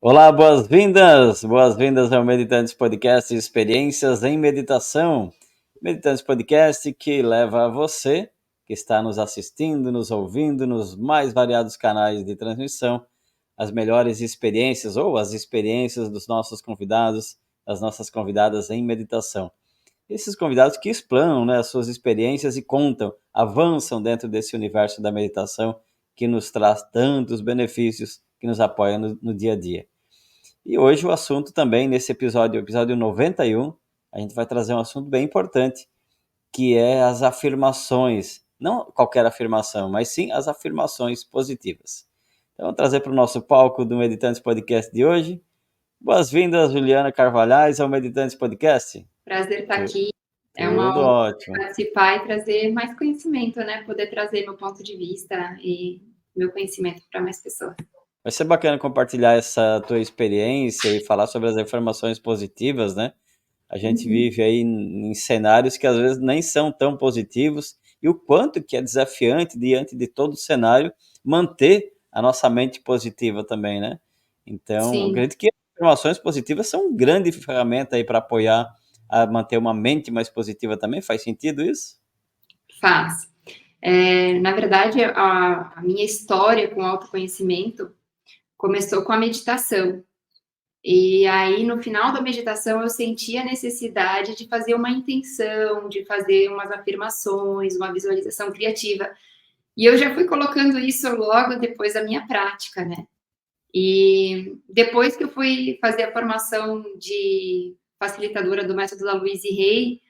Olá, boas-vindas ao Meditantes Podcast Experiências em Meditação. Meditantes Podcast que leva a você, que está nos assistindo, nos ouvindo, nos mais variados canais de transmissão, as melhores experiências ou as experiências dos nossos convidados, das nossas convidadas em meditação. Esses convidados que explanam, as suas experiências e contam, avançam dentro desse universo da meditação que nos traz tantos benefícios, que nos apoia no dia a dia. E hoje o assunto também, nesse episódio 91, a gente vai trazer um assunto bem importante, que é as afirmações. Não qualquer afirmação, mas sim as afirmações positivas. Então, vou trazer para o nosso palco do Meditantes Podcast de hoje. Boas-vindas, Juliana Carvalhais, ao Meditantes Podcast. Prazer estar aqui. É Tudo uma honra ótimo. Participar e trazer mais conhecimento, Poder trazer meu ponto de vista e meu conhecimento para mais pessoas. Vai ser bacana compartilhar essa tua experiência e falar sobre as afirmações positivas, A gente vive aí em cenários que às vezes nem são tão positivos, e o quanto que é desafiante diante de todo o cenário manter a nossa mente positiva também, Então, Sim. eu acredito que as afirmações positivas são uma grande ferramenta aí para apoiar a manter uma mente mais positiva também. Faz sentido isso? Faz. Na verdade, a minha história com autoconhecimento começou com a meditação. E aí, no final da meditação, eu senti a necessidade de fazer uma intenção, de fazer umas afirmações, uma visualização criativa. E eu já fui colocando isso logo depois da minha prática, E depois que eu fui fazer a formação de facilitadora do método da Louise Hay,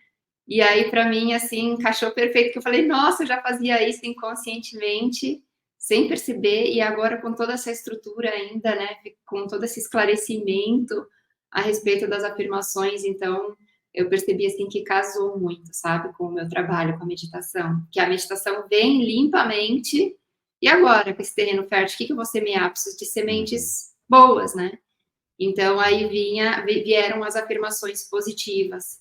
e aí para mim, assim, encaixou perfeito, que eu falei, nossa, eu já fazia isso inconscientemente, sem perceber, e agora com toda essa estrutura ainda, com todo esse esclarecimento a respeito das afirmações, então eu percebi, assim, que casou muito, sabe, com o meu trabalho, com a meditação, que a meditação vem limpamente. E agora, com esse terreno fértil, o que eu vou semear? Preciso de sementes boas, Então, aí vieram as afirmações positivas,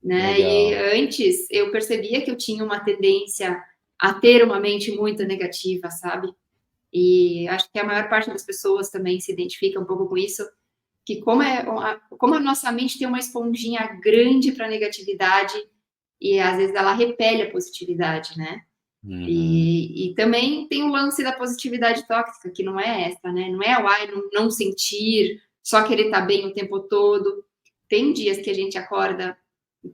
E antes, eu percebia que eu tinha uma tendência a ter uma mente muito negativa, sabe? E acho que a maior parte das pessoas também se identifica um pouco com isso, que como a nossa mente tem uma esponjinha grande para negatividade, e às vezes ela repele a positividade, E também tem o lance da positividade tóxica, que não é essa, Não é o não sentir, só querer estar bem o tempo todo. Tem dias que a gente acorda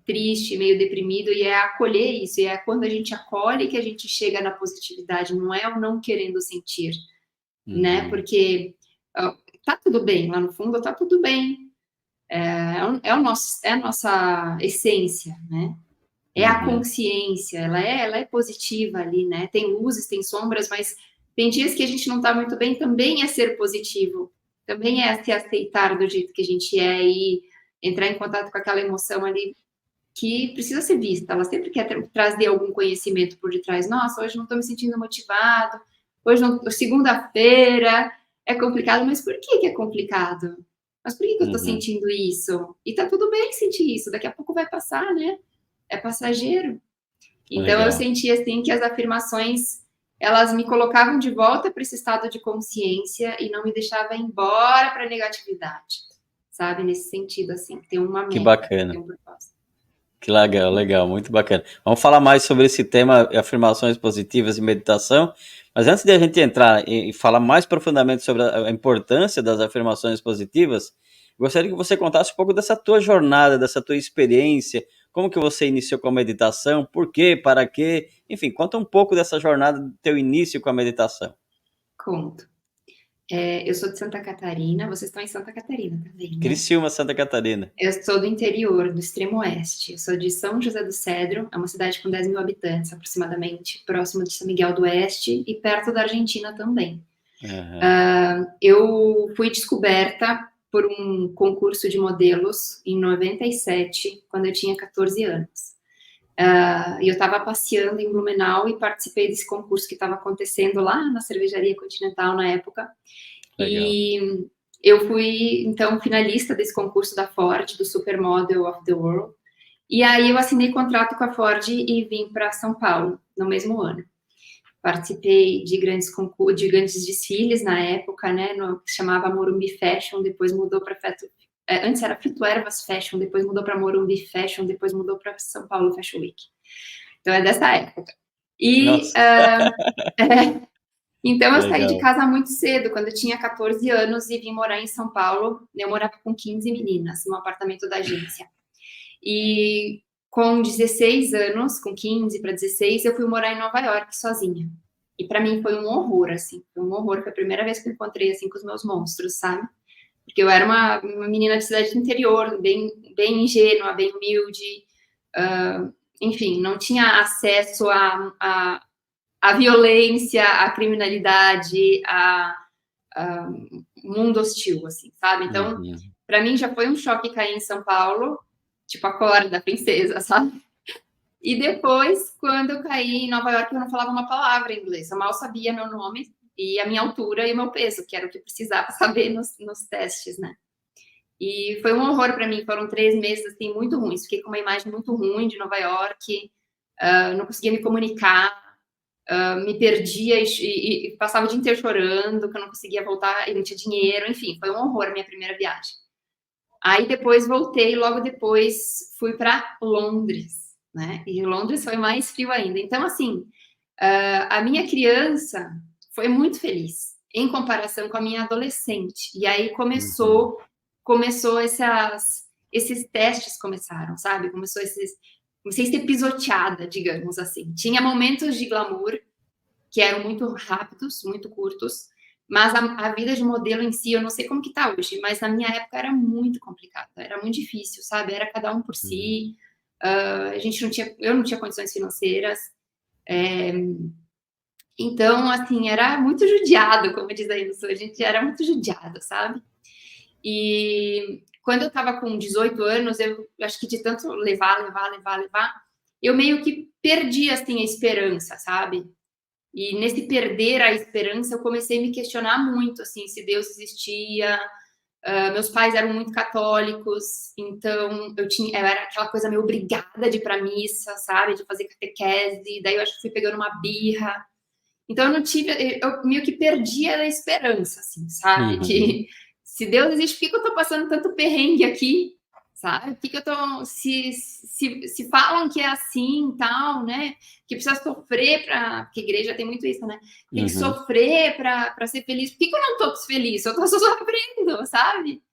triste, meio deprimido, e é acolher isso, e é quando a gente acolhe que a gente chega na positividade, não é o não querendo sentir, Porque tá tudo bem, lá no fundo tá tudo bem. É a nossa essência, É a consciência, ela é positiva ali, Tem luzes, tem sombras, mas tem dias que a gente não está muito bem, também é ser positivo, também é se aceitar do jeito que a gente é e entrar em contato com aquela emoção ali que precisa ser vista. Ela sempre quer trazer algum conhecimento por detrás. Nossa, hoje não estou me sentindo motivado, hoje não, segunda-feira é complicado, mas por que é complicado? Mas por que eu estou sentindo isso? E tá tudo bem sentir isso, daqui a pouco vai passar, É passageiro. Então, eu senti, assim, que as afirmações, elas me colocavam de volta para esse estado de consciência e não me deixavam ir embora para a negatividade, sabe? Nesse sentido, assim, ter uma meta. Que bacana. Ter um propósito. Que legal, muito bacana. Vamos falar mais sobre esse tema, afirmações positivas e meditação, mas antes de a gente entrar e falar mais profundamente sobre a importância das afirmações positivas, gostaria que você contasse um pouco dessa tua jornada, dessa tua experiência, como que você iniciou com a meditação, por quê, para quê, enfim, conta um pouco dessa jornada do teu início com a meditação. Conto. Eu sou de Santa Catarina, vocês estão em Santa Catarina também, Criciúma, Santa Catarina. Eu sou do interior, do extremo oeste. Eu sou de São José do Cedro, é uma cidade com 10 mil habitantes, aproximadamente, próximo de São Miguel do Oeste e perto da Argentina também. Eu fui descoberta por um concurso de modelos em 97, quando eu tinha 14 anos. E eu estava passeando em Blumenau e participei desse concurso que estava acontecendo lá na Cervejaria Continental na época. Legal. E eu fui, então, finalista desse concurso da Ford, do Supermodel of the World. E aí eu assinei contrato com a Ford e vim para São Paulo no mesmo ano. participei de grandes concursos, de grandes desfiles na época, né, no que chamava Morumbi Fashion, depois mudou para antes era Fituervas Fashion, depois mudou para Morumbi Fashion, depois mudou para São Paulo Fashion Week. Então é dessa época. E então eu saí de casa muito cedo, quando eu tinha 14 anos e vim morar em São Paulo. Eu morava com 15 meninas no apartamento da agência. E com 16 anos, com 15 para 16, eu fui morar em Nova York sozinha. E para mim foi um horror, assim, foi um horror. Foi a primeira vez que eu encontrei assim com os meus monstros, sabe? Porque eu era uma menina de cidade do interior, bem ingênua, bem humilde, enfim, não tinha acesso a violência, a criminalidade, a mundo hostil, assim, sabe? Então, para mim já foi um choque cair em São Paulo, tipo a cor da princesa, sabe? E depois, quando eu caí em Nova York, eu não falava uma palavra em inglês, eu mal sabia meu nome e a minha altura e o meu peso, que era o que eu precisava saber nos testes, né? E foi um horror para mim, foram 3 meses, assim, muito ruins, fiquei com uma imagem muito ruim de Nova York, não conseguia me comunicar, me perdia e passava o dia inteiro chorando, que eu não conseguia voltar e não tinha dinheiro, enfim, foi um horror a minha primeira viagem. Aí depois voltei, logo depois fui para Londres, né? E Londres foi mais frio ainda. Então, assim, a minha criança foi muito feliz em comparação com a minha adolescente. E aí começou esses testes começaram, sabe? Comecei a ser pisoteada, digamos assim. Tinha momentos de glamour que eram muito rápidos, muito curtos, mas a vida de modelo em si, eu não sei como que tá hoje, mas na minha época era muito complicado, era muito difícil, sabe? Era cada um por si, eu não tinha condições financeiras, então, assim, era muito judiado, como diz aí no Sul, a gente era muito judiado, sabe? E quando eu estava com 18 anos, eu acho que de tanto levar, eu meio que perdi, assim, a esperança, sabe? E nesse perder a esperança, eu comecei a me questionar muito, assim, se Deus existia. Meus pais eram muito católicos, então eu era aquela coisa meio obrigada de ir para missa, sabe? De fazer catequese, daí eu acho que fui pegando uma birra. Então eu meio que perdia a esperança, assim, sabe? Que se Deus existe, por que eu tô passando tanto perrengue aqui, sabe? Por que eu tô... Se falam que é assim, tal, né? Que precisa sofrer para... Porque a igreja tem muito isso, né? Tem que sofrer para ser feliz. Por que eu não tô feliz? Eu tô só sofrendo, sabe?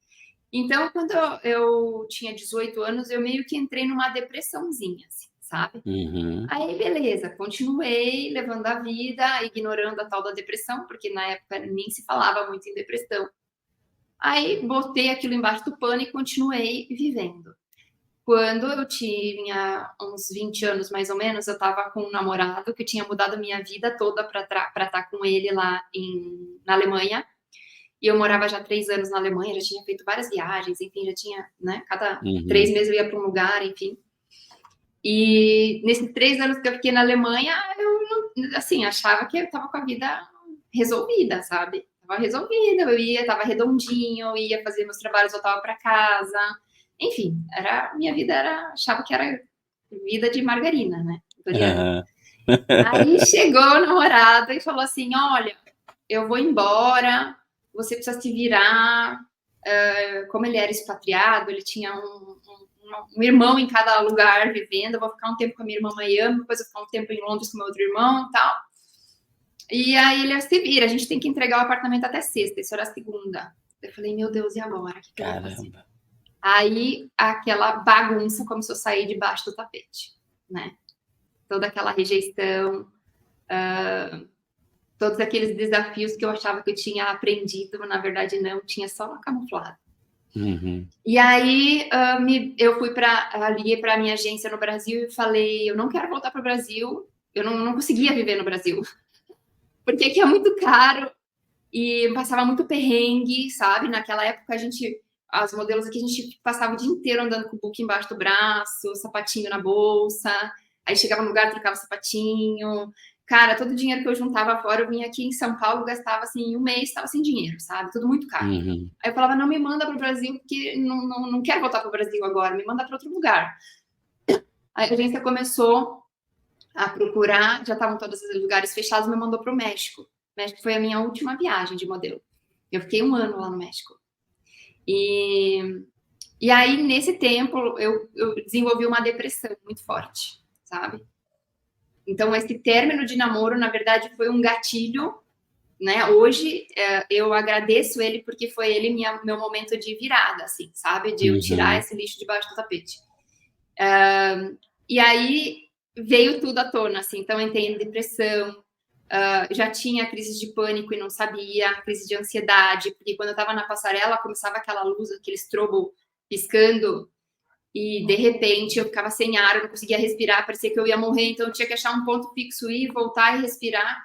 Então, quando eu tinha 18 anos, eu meio que entrei numa depressãozinha, assim, sabe? Aí, beleza, continuei levando a vida, ignorando a tal da depressão, porque na época nem se falava muito em depressão. Aí, botei aquilo embaixo do pano e continuei vivendo. Quando eu tinha uns 20 anos, mais ou menos, eu estava com um namorado que tinha mudado a minha vida toda para estar com ele lá na Alemanha. E eu morava já 3 anos na Alemanha, já tinha feito várias viagens, enfim, já tinha, né? Cada 3 meses eu ia para um lugar, enfim. E nesses 3 anos que eu fiquei na Alemanha, eu, assim, achava que eu estava com a vida resolvida, sabe? Estava resolvida, estava redondinho, eu ia fazer meus trabalhos, voltava para casa. Enfim, minha vida achava que era vida de margarina, né? Aí chegou o namorado e falou assim, olha, eu vou embora, você precisa se virar. Como ele era expatriado, ele tinha um irmão em cada lugar vivendo, eu vou ficar um tempo com a minha irmã Miami, depois eu vou ficar um tempo em Londres com meu outro irmão e tal. E aí ele se vira, a gente tem que entregar o apartamento até sexta, isso era segunda. Eu falei, meu Deus, e agora? O que eu vou fazer? Aí aquela bagunça começou a sair debaixo do tapete, né? Toda aquela rejeição, todos aqueles desafios que eu achava que eu tinha aprendido, mas na verdade não, tinha só camuflado. E aí eu liguei para a minha agência no Brasil e falei, eu não quero voltar para o Brasil, eu não conseguia viver no Brasil, porque aqui é muito caro e passava muito perrengue, sabe? Naquela época as modelos aqui, a gente passava o dia inteiro andando com o book embaixo do braço, sapatinho na bolsa, aí chegava no lugar, trocava sapatinho. Cara, todo o dinheiro que eu juntava fora, eu vinha aqui em São Paulo, gastava assim, um mês, estava sem dinheiro, sabe? Tudo muito caro. Aí eu falava, não me manda para o Brasil, porque não quero voltar para o Brasil agora, me manda para outro lugar. Aí a agência começou a procurar, já estavam todos os lugares fechados, me mandou para o México. O México foi a minha última viagem de modelo. Eu fiquei 1 ano lá no México. E aí, nesse tempo, eu desenvolvi uma depressão muito forte, sabe? Então, esse término de namoro, na verdade, foi um gatilho, né? Hoje, eu agradeço ele porque foi ele meu momento de virada, assim, sabe? De eu tirar esse lixo debaixo do tapete. E aí, veio tudo à tona, assim. Então, eu entrei em depressão, já tinha crise de pânico e não sabia, crise de ansiedade, porque quando eu estava na passarela, começava aquela luz, aquele estrobo piscando, e de repente eu ficava sem ar, eu não conseguia respirar, parecia que eu ia morrer, então eu tinha que achar um ponto fixo e voltar e respirar.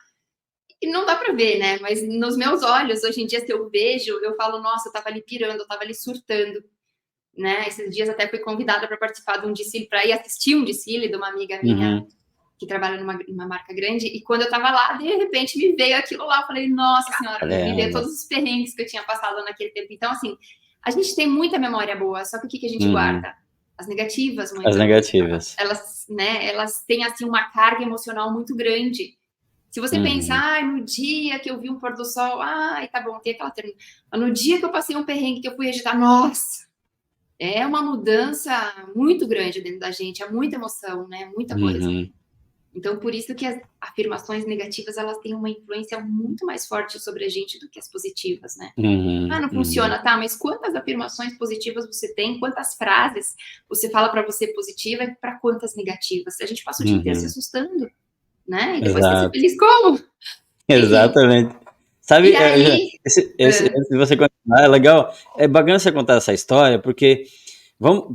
E não dá para ver, né? Mas nos meus olhos, hoje em dia, se eu vejo, eu falo, nossa, eu estava ali pirando, eu estava ali surtando, né? Esses dias até fui convidada para participar de um desfile, para ir assistir um desfile de uma amiga minha que trabalha numa marca grande, e quando eu estava lá, de repente me veio aquilo lá, eu falei, nossa senhora, me veio todos os perrengues que eu tinha passado naquele tempo. Então, assim, a gente tem muita memória boa, só que o que a gente guarda? As negativas, As negativas. Elas têm, assim, uma carga emocional muito grande. Se você pensar, no dia que eu vi um pôr do sol, tá bom, tem aquela termo. No dia que eu passei um perrengue, que eu fui agitar, nossa, é uma mudança muito grande dentro da gente, é muita emoção, né? Muita coisa. Então, por isso que as afirmações negativas, elas têm uma influência muito mais forte sobre a gente do que as positivas, né? Não funciona, tá? Mas quantas afirmações positivas você tem? Quantas frases você fala para você positiva e para quantas negativas? A gente passa o dia inteiro se assustando, né? E depois quer ser feliz como? Exatamente. Sabe, E aí... antes de você continuar, é legal, é bacana você contar essa história, porque,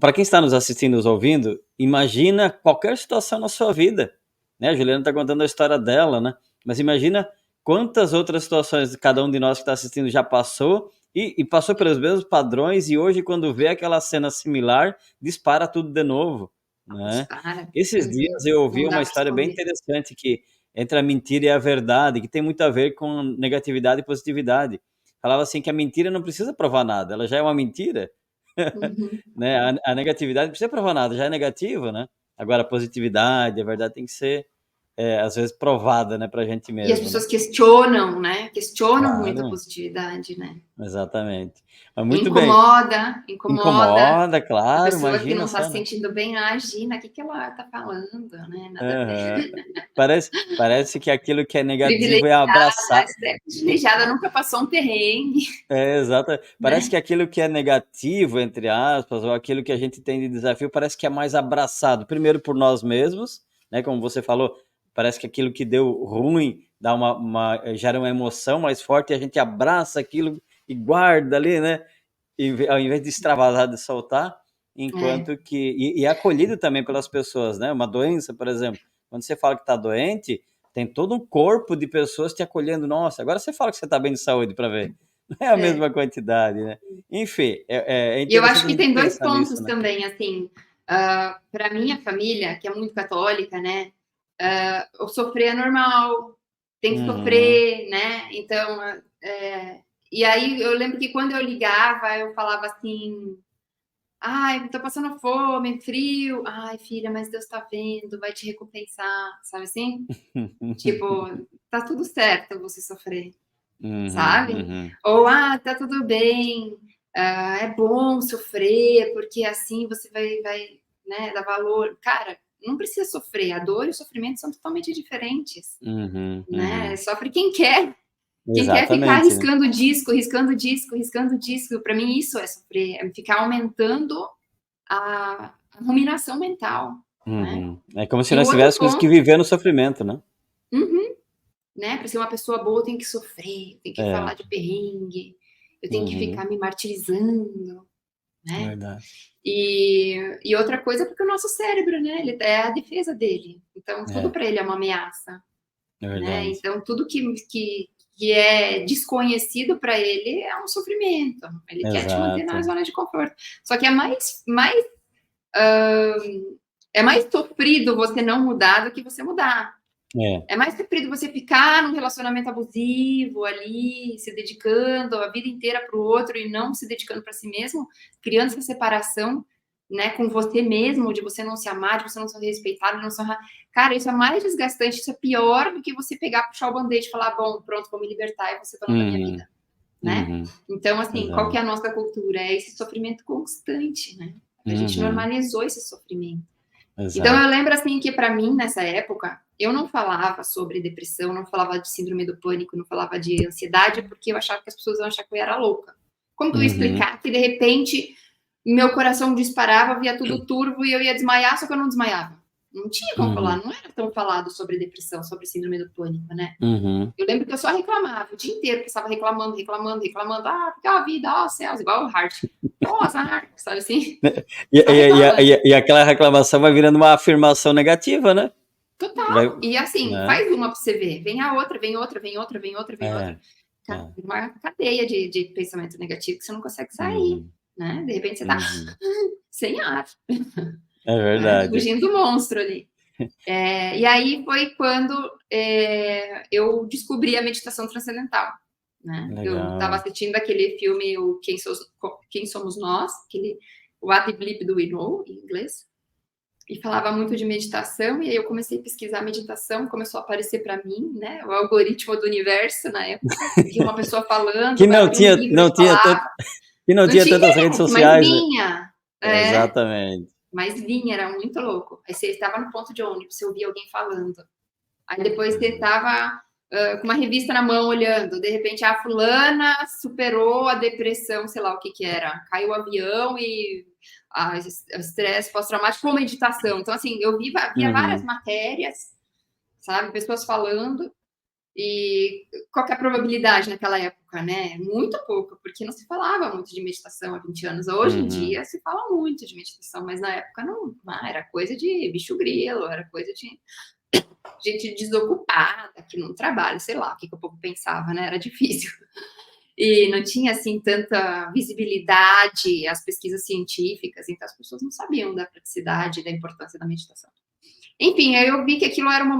para quem está nos assistindo, nos ouvindo, imagina qualquer situação na sua vida, né? A Juliana está contando a história dela, né? Mas imagina quantas outras situações cada um de nós que está assistindo já passou e passou pelos mesmos padrões, e hoje, quando vê aquela cena similar, dispara tudo de novo, né? Esses dias eu ouvi uma história bem interessante que entre a mentira e a verdade, que tem muito a ver com negatividade e positividade. Falava assim que a mentira não precisa provar nada, ela já é uma mentira, né? A negatividade não precisa provar nada, já é negativa, né? Agora, a positividade, a verdade tem que ser, às vezes, provada, né, pra gente mesmo. E as pessoas questionam, né? Questionam Claro. muito a positividade, né? Exatamente. Mas muito incomoda. Incomoda, claro, a pessoa imagina que não está só, se né? sentindo bem, imagina, o que ela está falando, né? Nada a ver. Parece que aquilo que é negativo é abraçar. Privilegiada, nunca passou um perrengue. Exato. Parece Né? que aquilo que é negativo, entre aspas, ou aquilo que a gente tem de desafio, parece que é mais abraçado. Primeiro por nós mesmos, né? Como você falou, parece que aquilo que deu ruim dá gera uma emoção mais forte e a gente abraça aquilo e guarda ali, né? Ao invés de extravasar, de soltar, enquanto que... E é acolhido também pelas pessoas, né? Uma doença, por exemplo, quando você fala que está doente, tem todo um corpo de pessoas te acolhendo. Nossa, agora você fala que você está bem de saúde para ver. Não é a mesma quantidade, né? Enfim, é E eu interessante acho a que gente tem dois pensar pontos nisso, né? também, assim, para minha família, que é muito católica, né? O sofrer é normal, tem que sofrer, né? Então, e aí eu lembro que quando eu ligava, eu falava assim, ai, tô passando fome, frio, ai, filha, mas Deus tá vendo, vai te recompensar, sabe assim? Tipo, tá tudo certo você sofrer, sabe? Ou, tá tudo bem, é bom sofrer, porque assim você vai, né, dar valor. Cara, não precisa sofrer, a dor e o sofrimento são totalmente diferentes, né? Sofre quem quer. Quem quer ficar Exatamente, né? riscando disco, para mim isso é sofrer, é ficar aumentando a ruminação mental, né? É como se E o nós outro tivéssemos que ponto, viver no sofrimento, né? né? Para ser uma pessoa boa, eu tenho que sofrer, eu tenho que falar de perrengue, eu tenho que ficar me martirizando, né? Verdade. E outra coisa, porque o nosso cérebro, né? Ele é a defesa dele. Então, tudo para ele é uma ameaça, né? Verdade. Então, tudo que é desconhecido para ele é um sofrimento. Ele quer te manter na Exato. zona de conforto. Só que é mais sofrido você não mudar do que você mudar. É mais sofrido você ficar num relacionamento abusivo ali, se dedicando a vida inteira para o outro e não se dedicando para si mesmo, criando essa separação, né, com você mesmo, de você não se amar, de você não se respeitar, de não se honrar. Cara, isso é mais desgastante, isso é pior do que você pegar, puxar o band-aid e falar, bom, pronto, vou me libertar e você dona da minha vida, né? Então, assim, qual que é a nossa cultura? É esse sofrimento constante, né? A gente normalizou esse sofrimento. Então, eu lembro, assim, que para mim, nessa época, eu não falava sobre depressão, não falava de síndrome do pânico, não falava de ansiedade, porque eu achava que as pessoas iam achar que eu era louca. Como que eu ia explicar que, de repente, meu coração disparava, via tudo turvo e eu ia desmaiar, só que eu não desmaiava? Não tinha como falar, não era tão falado sobre depressão, sobre síndrome do pânico, né? Eu lembro que eu só reclamava o dia inteiro, passava reclamando. Ah, porque a vida, ó, céus, igual o Hart. Nossa, sabe assim? E aquela reclamação vai virando uma afirmação negativa, né? Total. E assim, faz uma pra você ver. Vem a outra, vem outra. Uma cadeia de pensamento negativo que você não consegue sair, né? De repente você tá sem ar. É verdade. Fugindo do monstro ali. E aí foi quando eu descobri a meditação transcendental. Né? Eu estava assistindo aquele filme, o Quem Somos Nós, o What the Bleep Do We Know, em inglês, e falava muito de meditação, e aí eu comecei a pesquisar meditação, começou a aparecer para mim, né, o algoritmo do universo na época, vi uma pessoa falando, que não tinha tantas redes sociais. Mas vinha. Exatamente. Mas vinha, era muito louco. Aí você estava no ponto de ônibus, você ouvia alguém falando. Aí depois você estava com uma revista na mão olhando, de repente a fulana superou a depressão, sei lá o que era, caiu o avião e estresse pós-traumático com meditação. Então, assim, eu via várias matérias, sabe, pessoas falando, e qual que é a probabilidade naquela época, né? Muito pouco, porque não se falava muito de meditação há 20 anos. Hoje em dia se fala muito de meditação, mas na época não, era coisa de bicho grilo, era coisa de gente desocupada, que não trabalha, sei lá o que o povo pensava, né? Era difícil. E não tinha, assim, tanta visibilidade as pesquisas científicas, então as pessoas não sabiam da praticidade, da importância da meditação. Enfim, aí eu vi que aquilo era o meu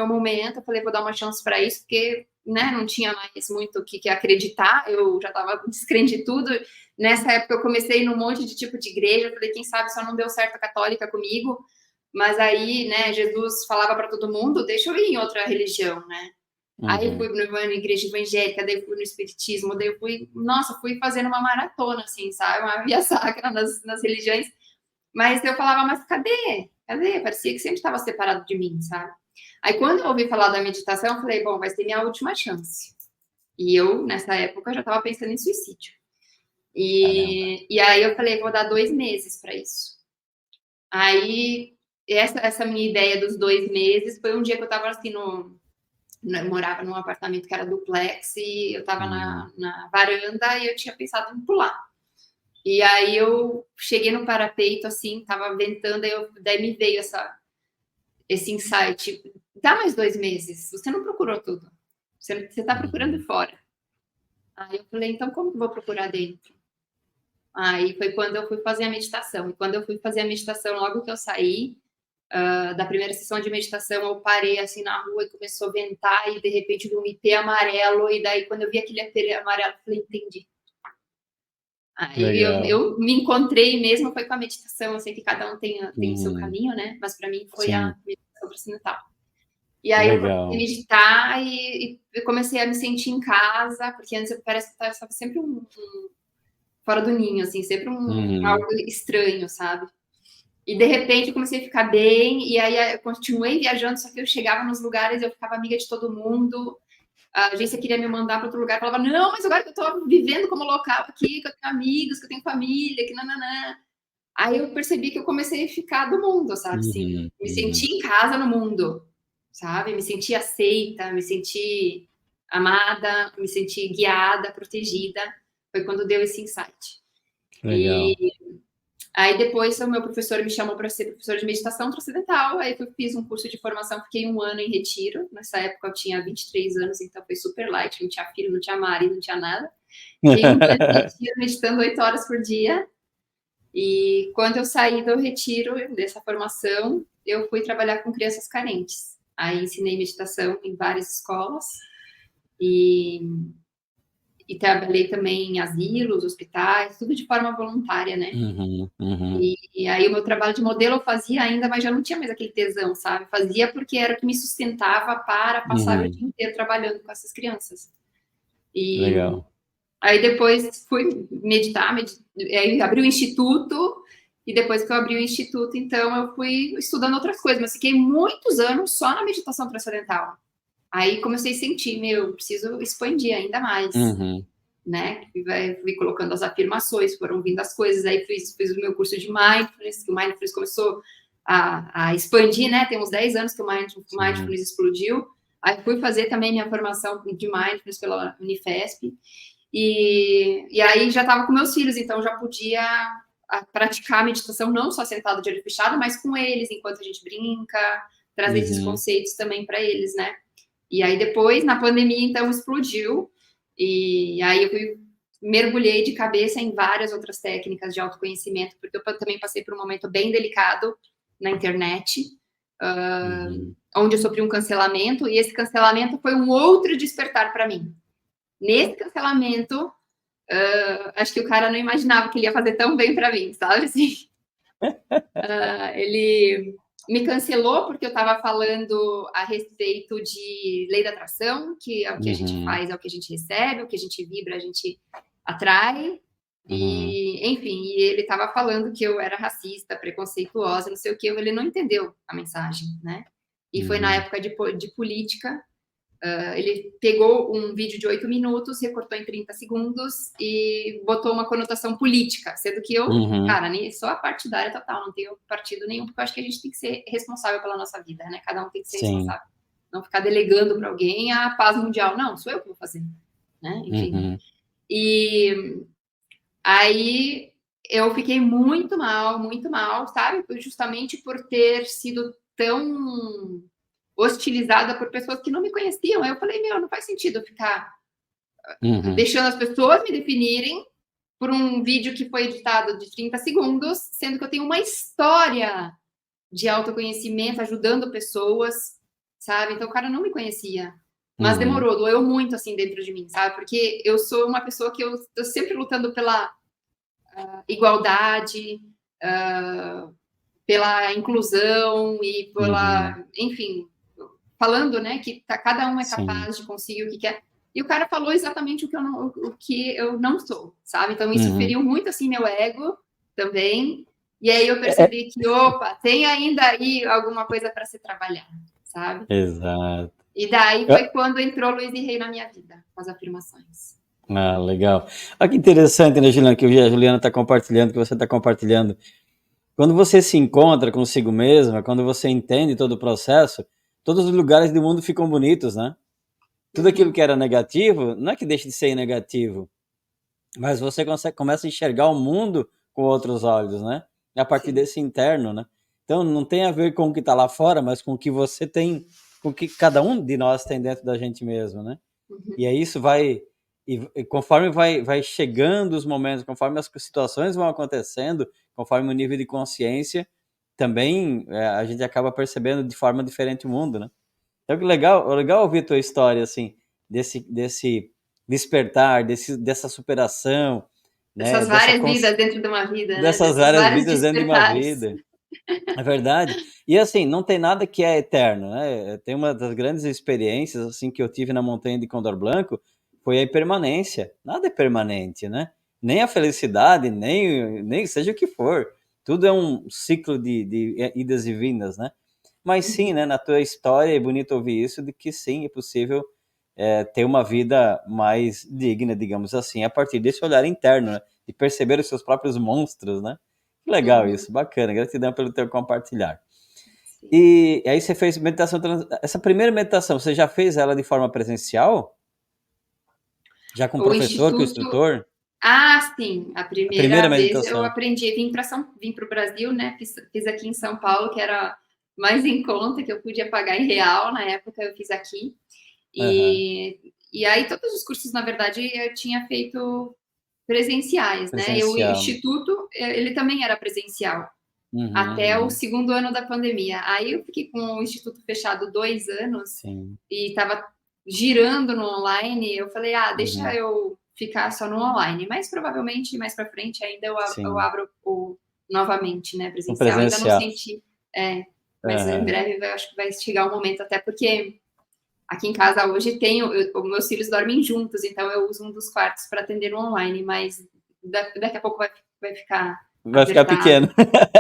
momento, eu falei, vou dar uma chance para isso, porque, né, não tinha mais muito o que acreditar, eu já estava descrente de tudo. Nessa época eu comecei num monte de tipo de igreja, falei, quem sabe só não deu certo a católica comigo, mas aí, né, Jesus falava para todo mundo, deixa eu ir em outra religião, né? Aí fui numa igreja evangélica, daí fui no espiritismo, daí eu fui fazendo uma maratona, assim, sabe? Uma via sacra nas religiões. Mas eu falava, mas cadê? Parecia que sempre estava separado de mim, sabe? Aí quando eu ouvi falar da meditação, eu falei, bom, vai ser minha última chance. E eu, nessa época, já estava pensando em suicídio. E aí eu falei, vou dar 2 meses para isso. Aí, essa minha ideia dos 2 meses foi um dia que eu estava assim eu morava num apartamento que era duplex e eu estava na varanda e eu tinha pensado em pular. E aí eu cheguei no parapeito, assim, tava ventando, daí me veio esse insight. Dá mais 2 meses, você não procurou tudo. Você tá procurando fora. Aí eu falei, então como que eu vou procurar dentro? Aí foi quando eu fui fazer a meditação. E quando eu fui fazer a meditação, logo que eu saí da primeira sessão de meditação, eu parei assim na rua e começou a ventar e de repente vi um ipê amarelo. E daí quando eu vi aquele ipê amarelo, eu falei, entendi. Aí eu me encontrei mesmo, foi com a meditação. Eu sei que cada um tem o seu caminho, né? Mas para mim foi a meditação transcendental. E aí eu comecei a meditar e comecei a me sentir em casa, porque antes parece que eu estava sempre fora do ninho, assim, sempre algo estranho, sabe? E de repente eu comecei a ficar bem, e aí eu continuei viajando, só que eu chegava nos lugares, eu ficava amiga de todo mundo. A agência queria me mandar para outro lugar, falava, não, mas agora que eu tô vivendo como local aqui, que eu tenho amigos, que eu tenho família, que nananã. Aí eu percebi que eu comecei a ficar do mundo, sabe? Assim, me senti em casa no mundo, sabe? Me senti aceita, me senti amada, me senti guiada, protegida. Foi quando deu esse insight. Legal. E aí depois o meu professor me chamou para ser professor de meditação transcendental, aí eu fiz um curso de formação, fiquei 1 ano em retiro, nessa época eu tinha 23 anos, então foi super light, não tinha filho, não tinha marido, não tinha nada. Fiquei 1 ano em retiro, meditando 8 horas por dia, e quando eu saí do retiro, dessa formação, eu fui trabalhar com crianças carentes. Aí ensinei meditação em várias escolas, e e trabalhei também em asilos, hospitais, tudo de forma voluntária, né? E aí o meu trabalho de modelo eu fazia ainda, mas já não tinha mais aquele tesão, sabe? Fazia porque era o que me sustentava para passar o dia inteiro trabalhando com essas crianças. E Legal. aí depois fui meditar, aí abri o instituto, e depois que eu abri o instituto, então eu fui estudando outras coisas, mas fiquei muitos anos só na meditação transcendental. Aí comecei a sentir, preciso expandir ainda mais, né? Fui colocando as afirmações, foram vindo as coisas, aí fiz o meu curso de Mindfulness, que o Mindfulness começou a expandir, né? Tem uns 10 anos que o Mindfulness explodiu. Aí fui fazer também minha formação de Mindfulness pela Unifesp, e aí já estava com meus filhos, então já podia praticar a meditação não só sentado de olho fechado, mas com eles, enquanto a gente brinca, trazer esses conceitos também para eles, né? E aí depois, na pandemia, então, explodiu, e aí eu mergulhei de cabeça em várias outras técnicas de autoconhecimento, porque eu também passei por um momento bem delicado na internet, onde eu sofri um cancelamento, e esse cancelamento foi um outro despertar para mim. Nesse cancelamento, acho que o cara não imaginava que ele ia fazer tão bem para mim, sabe? Assim, ele me cancelou porque eu estava falando a respeito de lei da atração, que é o que a gente faz, é o que a gente recebe, o que a gente vibra, a gente atrai. E, enfim, e ele estava falando que eu era racista, preconceituosa, não sei o que, ele não entendeu a mensagem, né? E foi na época de política. Ele pegou um vídeo de 8 minutos, recortou em 30 segundos e botou uma conotação política, sendo que eu, cara, nem sou a partidária total, não tenho partido nenhum, porque eu acho que a gente tem que ser responsável pela nossa vida, né? Cada um tem que ser responsável. Não ficar delegando para alguém a paz mundial. Não, sou eu que vou fazer, né? Enfim. E aí eu fiquei muito mal, sabe? Justamente por ter sido tão hostilizada por pessoas que não me conheciam. Aí eu falei, não faz sentido eu ficar deixando as pessoas me definirem por um vídeo que foi editado de 30 segundos, sendo que eu tenho uma história de autoconhecimento, ajudando pessoas, sabe? Então o cara não me conhecia. Mas demorou, doeu muito assim dentro de mim, sabe? Porque eu sou uma pessoa que eu tô sempre lutando pela igualdade, pela inclusão e pela, enfim, falando, né, que cada um é capaz de conseguir o que quer. E o cara falou exatamente o que eu não sou, sabe? Então isso feriu muito assim meu ego também. E aí eu percebi que, opa, tem ainda aí alguma coisa para se trabalhar, sabe? Exato. E daí foi quando entrou Luiz e Rei na minha vida, com as afirmações. Ah, legal. Olha que interessante, né, Juliana, que a Juliana está compartilhando, que você está compartilhando. Quando você se encontra consigo mesma, quando você entende todo o processo, todos os lugares do mundo ficam bonitos, né? Tudo aquilo que era negativo, não é que deixe de ser negativo, mas você começa a enxergar o mundo com outros olhos, né? A partir desse interno, né? Então não tem a ver com o que está lá fora, mas com o que você tem, com o que cada um de nós tem dentro da gente mesmo, né? E aí isso vai, e conforme vai chegando os momentos, conforme as situações vão acontecendo, conforme o nível de consciência, também a gente acaba percebendo de forma diferente o mundo, né? Então, que legal ouvir tua história, assim, desse despertar, dessa superação, né? Essas várias vidas dentro de uma vida, né? Dessas Desses várias vários vidas dentro de uma despertares. vida. É verdade. E assim, não tem nada que é eterno, né? Tem uma das grandes experiências assim que eu tive na montanha de Condor Blanco foi a impermanência. Nada é permanente, né? Nem a felicidade, nem seja o que for. Tudo é um ciclo de idas e vindas, né? Mas sim, né? Na tua história é bonito ouvir isso de que sim, é possível ter uma vida mais digna, digamos assim, a partir desse olhar interno, né? De perceber os seus próprios monstros, né? Legal isso, bacana. Gratidão pelo teu compartilhar. Sim. E aí você fez meditação, essa primeira meditação, você já fez ela de forma presencial? Já com o professor, com o instrutor? Ah, sim. A primeira vez eu meditação. aprendi, vim para o Brasil, né? Fiz aqui em São Paulo, que era mais em conta, que eu podia pagar em real na época, eu fiz aqui. E aí todos os cursos, na verdade, eu tinha feito presenciais, né? O instituto, ele também era presencial. Até o segundo ano da pandemia. Aí eu fiquei com o instituto fechado 2 anos e estava girando no online. Eu falei, deixa eu ficar só no online, mas provavelmente mais para frente ainda eu Sim, abro novamente, né, no presencial. Ainda não presencial. senti, mas em Aham. breve eu acho que vai chegar o momento, até porque aqui em casa hoje os meus filhos dormem juntos, então eu uso um dos quartos para atender no online, mas daqui a pouco vai ficar Vai ficar apertado, pequeno,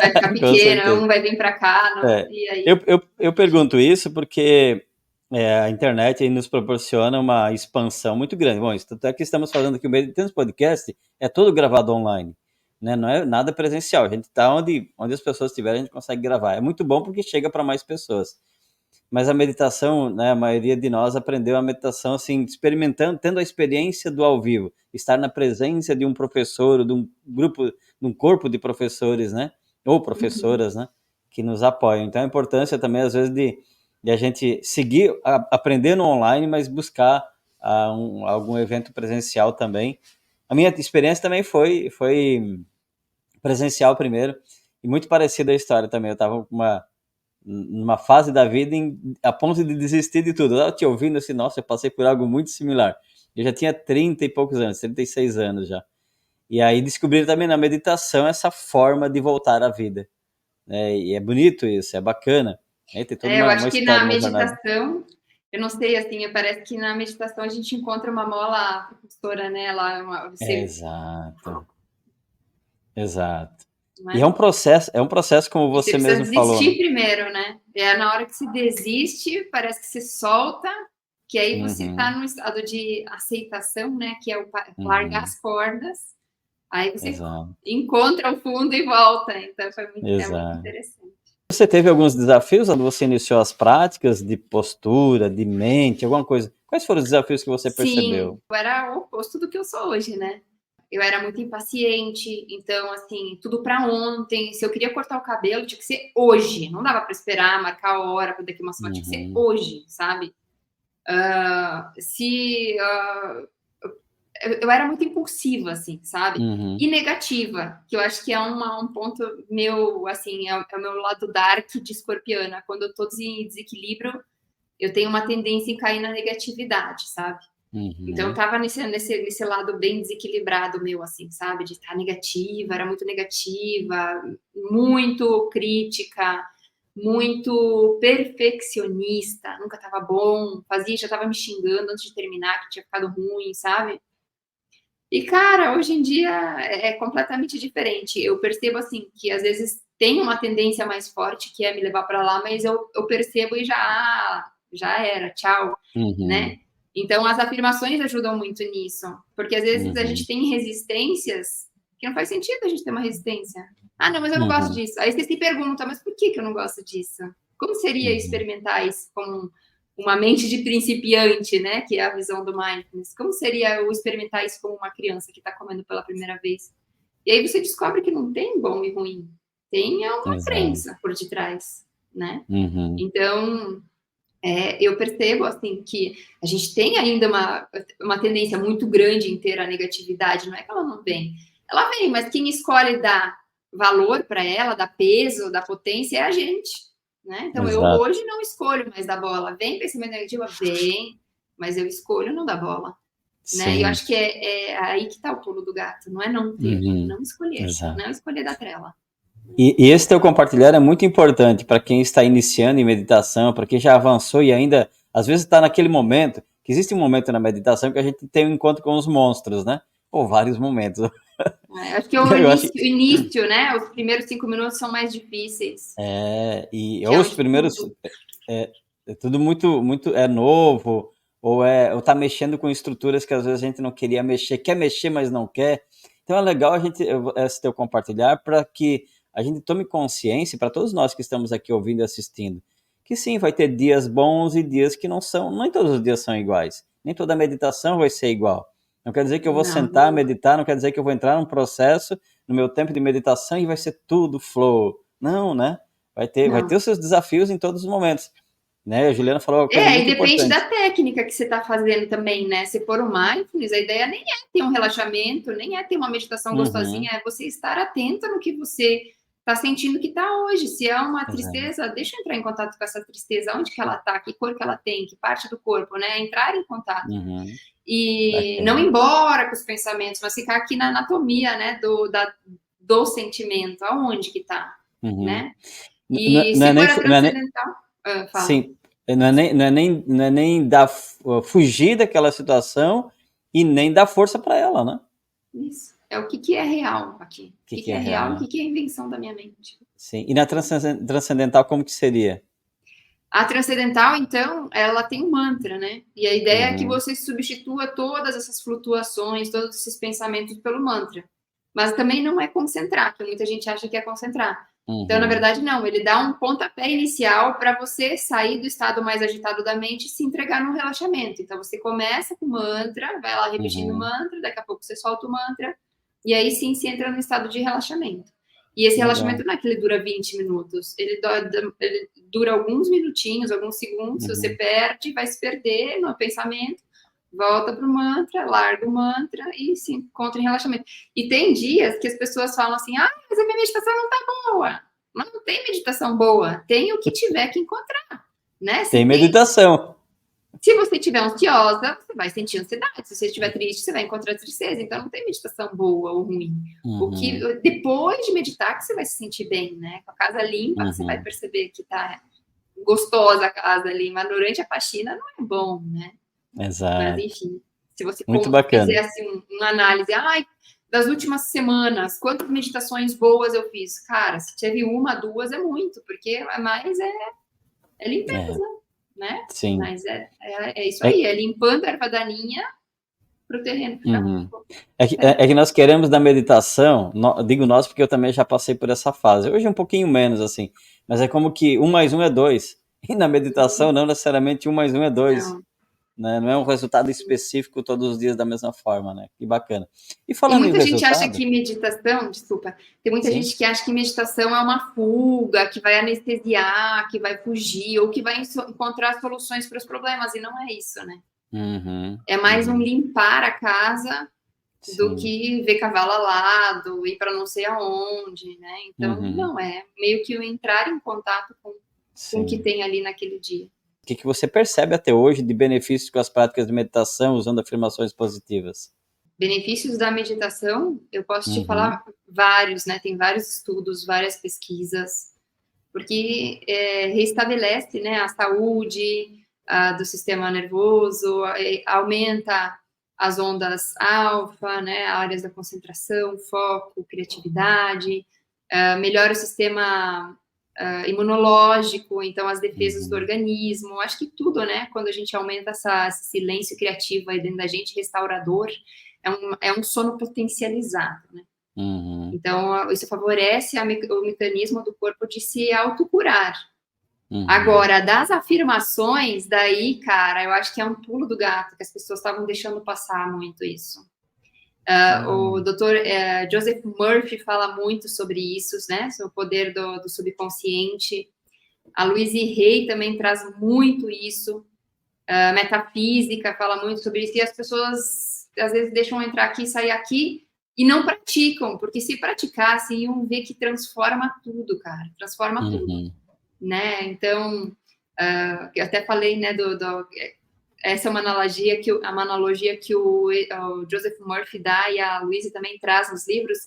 vai ficar com pequeno, certeza. um vai vir para cá, É, e aí. eu pergunto isso porque a internet aí nos proporciona uma expansão muito grande. Bom, isso tanto é que estamos fazendo aqui o Meditando Podcast, é todo gravado online, né? Não é nada presencial. A gente está onde as pessoas estiverem, a gente consegue gravar. É muito bom porque chega para mais pessoas. Mas a meditação, né, a maioria de nós aprendeu a meditação assim, experimentando, tendo a experiência do ao vivo, estar na presença de um professor, de um grupo, de um corpo de professores, né, ou Uhum. professoras, né, que nos apoiam. Então a importância também às vezes de a gente seguir aprendendo online, mas buscar algum evento presencial também. A minha experiência também foi presencial primeiro e muito parecida a história também. Eu estava numa fase da vida a ponto de desistir de tudo. Eu te ouvindo assim, nossa, eu passei por algo muito similar. Eu já tinha 30 e poucos anos, 36 anos já. E aí descobri também na meditação essa forma de voltar à vida. Né? E é bonito isso, é bacana. Né? Tem toda Eu uma acho que história, na uma jornada. meditação, eu não sei, assim, parece que na meditação a gente encontra uma mola propulsora, né? Você, Exato, exato. não E é? é um processo como E você você precisa mesmo falou, né? desistir primeiro, né? É na hora que se desiste, parece que se solta, que aí você está Uhum, no estado de aceitação, né? Que é o largar uhum, as cordas, aí você exato, encontra o fundo e volta. Então é muito exato. interessante. Você teve alguns desafios quando você iniciou as práticas de postura, de mente, alguma coisa? Quais foram os desafios que você Sim, percebeu? eu era o oposto do que eu sou hoje, né? Eu era muito impaciente, então, assim, tudo para ontem. Se eu queria cortar o cabelo, tinha que ser hoje. Não dava para esperar, marcar a hora para daqui uma semana, tinha que ser Uhum, hoje, sabe? Se eu era muito impulsiva, assim, sabe? uhum, E negativa, que eu acho que é um ponto meu, assim, é o meu lado dark de escorpiana. Quando eu tô em desequilíbrio, eu tenho uma tendência em cair na negatividade, sabe? Então eu uhum, tava nesse lado bem desequilibrado meu, assim, sabe? De estar negativa, era muito negativa, muito crítica, muito perfeccionista, nunca tava bom, fazia, já tava me xingando antes de terminar, que tinha ficado ruim, sabe? E, cara, hoje em dia é completamente diferente. Eu percebo, assim, que às vezes tem uma tendência mais forte que é me levar para lá, mas eu percebo e já era, tchau, uhum, né? Então, as afirmações ajudam muito nisso, porque às vezes a uhum, gente tem resistências que não faz sentido a gente ter uma resistência. Ah, não, mas eu não gosto uhum, disso. Aí você se pergunta, mas por que eu não gosto disso? Como seria uhum, experimentar isso como uma mente de principiante, né? Que é a visão do mindfulness. Como seria eu experimentar isso como uma criança que está comendo pela primeira vez? E aí você descobre que não tem bom e ruim, tem uma exato. crença por detrás, né? Uhum, Então, eu percebo assim que a gente tem ainda uma tendência muito grande em ter a negatividade. Não é que ela não vem, ela vem, mas quem escolhe dar valor para ela, dar peso, dar potência é a gente, né? Então eu exato. hoje não escolho mais dar bola. Vem pensamento negativo, vem, mas eu escolho não dar bola, né? E eu Sim. acho que é aí que está o pulo do gato. Não é não ter, é Uhum, exato. não escolher da trela. E esse teu compartilhar é muito importante para quem está iniciando em meditação, para quem já avançou e ainda, às vezes, está naquele momento, que existe um momento na meditação que a gente tem um encontro com os monstros, né? Ou vários momentos. Acho que é o Eu acho início, né? Os primeiros 5 minutos são mais difíceis, e que é os onde primeiros tudo. é tudo muito é novo, ou tá mexendo com estruturas que às vezes a gente não queria mexer, quer mexer, mas não quer. Então é legal esse teu compartilhar para que a gente tome consciência, para todos nós que estamos aqui ouvindo e assistindo, que sim, vai ter dias bons e dias que não são, nem todos os dias são iguais, nem toda meditação vai ser igual. Não quer dizer que eu vou Não, sentar, nunca. meditar, não quer dizer que eu vou entrar num processo no meu tempo de meditação e vai ser tudo flow. Não, né? Vai ter Não. os seus desafios em todos os momentos. Né? A Juliana falou uma coisa E muito depende da importante. técnica que você está fazendo também, né? Se for o mindfulness, a ideia nem é ter um relaxamento, nem é ter uma meditação Uhum, gostosinha, é você estar atento no que você está sentindo que está hoje. Se é uma Exato. tristeza, deixa eu entrar em contato com essa tristeza, onde que ela está, que cor que ela tem, que parte do corpo, né? Entrar em contato. Uhum. E não Bacana. ir embora com os pensamentos, mas ficar aqui na anatomia, né, do sentimento, aonde que está, Uhum. né? Não, E não se é nem, for a não é nem, transcendental, fala. sim, não é nem dar, fugir daquela situação e nem dar força para ela, né? Isso. É o que é real aqui. O que O que que é é real real, e o né? que é invenção da minha mente. Sim. E na transcendental, como que seria? A transcendental, então, ela tem um mantra, né? E a ideia é que Uhum. você substitua todas essas flutuações, todos esses pensamentos pelo mantra. Mas também não é concentrar, que muita gente acha que é concentrar. Então, na Uhum. verdade, não. Ele dá um pontapé inicial para você sair do estado mais agitado da mente e se entregar no relaxamento. Então, você começa com o mantra, vai lá repetindo o Uhum. mantra, daqui a pouco você solta o mantra, e aí sim se entra no estado de relaxamento. E esse Legal. relaxamento não é que ele dura 20 minutos, ele dura alguns minutinhos, alguns segundos, você Uhum. perde, vai se perder no pensamento, volta para o mantra, larga o mantra e se encontra em relaxamento. E tem dias que as pessoas falam assim, mas a minha meditação não tá boa. Mas não tem meditação boa, tem o que tiver que encontrar, né? Tem meditação. Se você estiver ansiosa, você vai sentir ansiedade. Se você estiver triste, você vai encontrar tristeza. Então, não tem meditação boa ou ruim. O que Uhum. depois de meditar que você vai se sentir bem, né? Com a casa limpa, que você vai Uhum. perceber que tá gostosa a casa ali, mas durante a faxina não é bom, né? Mas Exato. enfim, se você Muito bacana. fizesse uma análise, das últimas semanas, quantas meditações boas eu fiz? Cara, se teve uma, duas é muito, porque mais é É, limpeza, né? sim. Mas é isso aí, É, é limpando a erva daninha para o terreno ficar uhum. muito É que nós queremos da meditação, digo nós porque eu também já passei por essa fase. Hoje um pouquinho menos, assim, mas é como que 1 mais 1 é 2. E na meditação não necessariamente 1 mais 1 é 2, não. né? Não é um resultado específico todos os dias da mesma forma, né? Que bacana. E E falando em muita gente acha resultado, que meditação, desculpa, tem muita sim. gente que acha que meditação é uma fuga, que vai anestesiar, que vai fugir, ou que vai encontrar soluções para os problemas, e não é isso, né? Uhum, É mais um uhum, limpar a casa do sim. que ver cavalo alado, ir para não sei aonde, né? Então, Uhum, não é meio que o entrar em contato com o que sim. tem ali naquele dia. O que você percebe até hoje de benefícios com as práticas de meditação usando afirmações positivas? Benefícios da meditação, eu posso te Uhum, falar vários, né? Tem vários estudos, várias pesquisas, porque reestabelece, né, a saúde do sistema nervoso, aumenta as ondas alfa, né, áreas da concentração, foco, criatividade, melhora o sistema imunológico, então as defesas do uhum, organismo, acho que tudo, né, quando a gente aumenta esse silêncio criativo aí dentro da gente, restaurador, é um sono potencializado, né? uhum, Então, isso favorece o mecanismo do corpo de se autocurar. uhum, Agora, das afirmações, daí, cara, eu acho que é um pulo do gato, que as pessoas estavam deixando passar muito isso. O doutor Joseph Murphy fala muito sobre isso, né? Sobre o poder do subconsciente. A Louise Hay também traz muito isso. A metafísica fala muito sobre isso. E as pessoas, às vezes, deixam entrar aqui e sair aqui e não praticam, porque se praticassem, iam ver que transforma tudo, cara. Transforma tudo, uhum, né? Então, eu até falei, né, essa é uma analogia que o Joseph Murphy dá e a Louise também traz nos livros,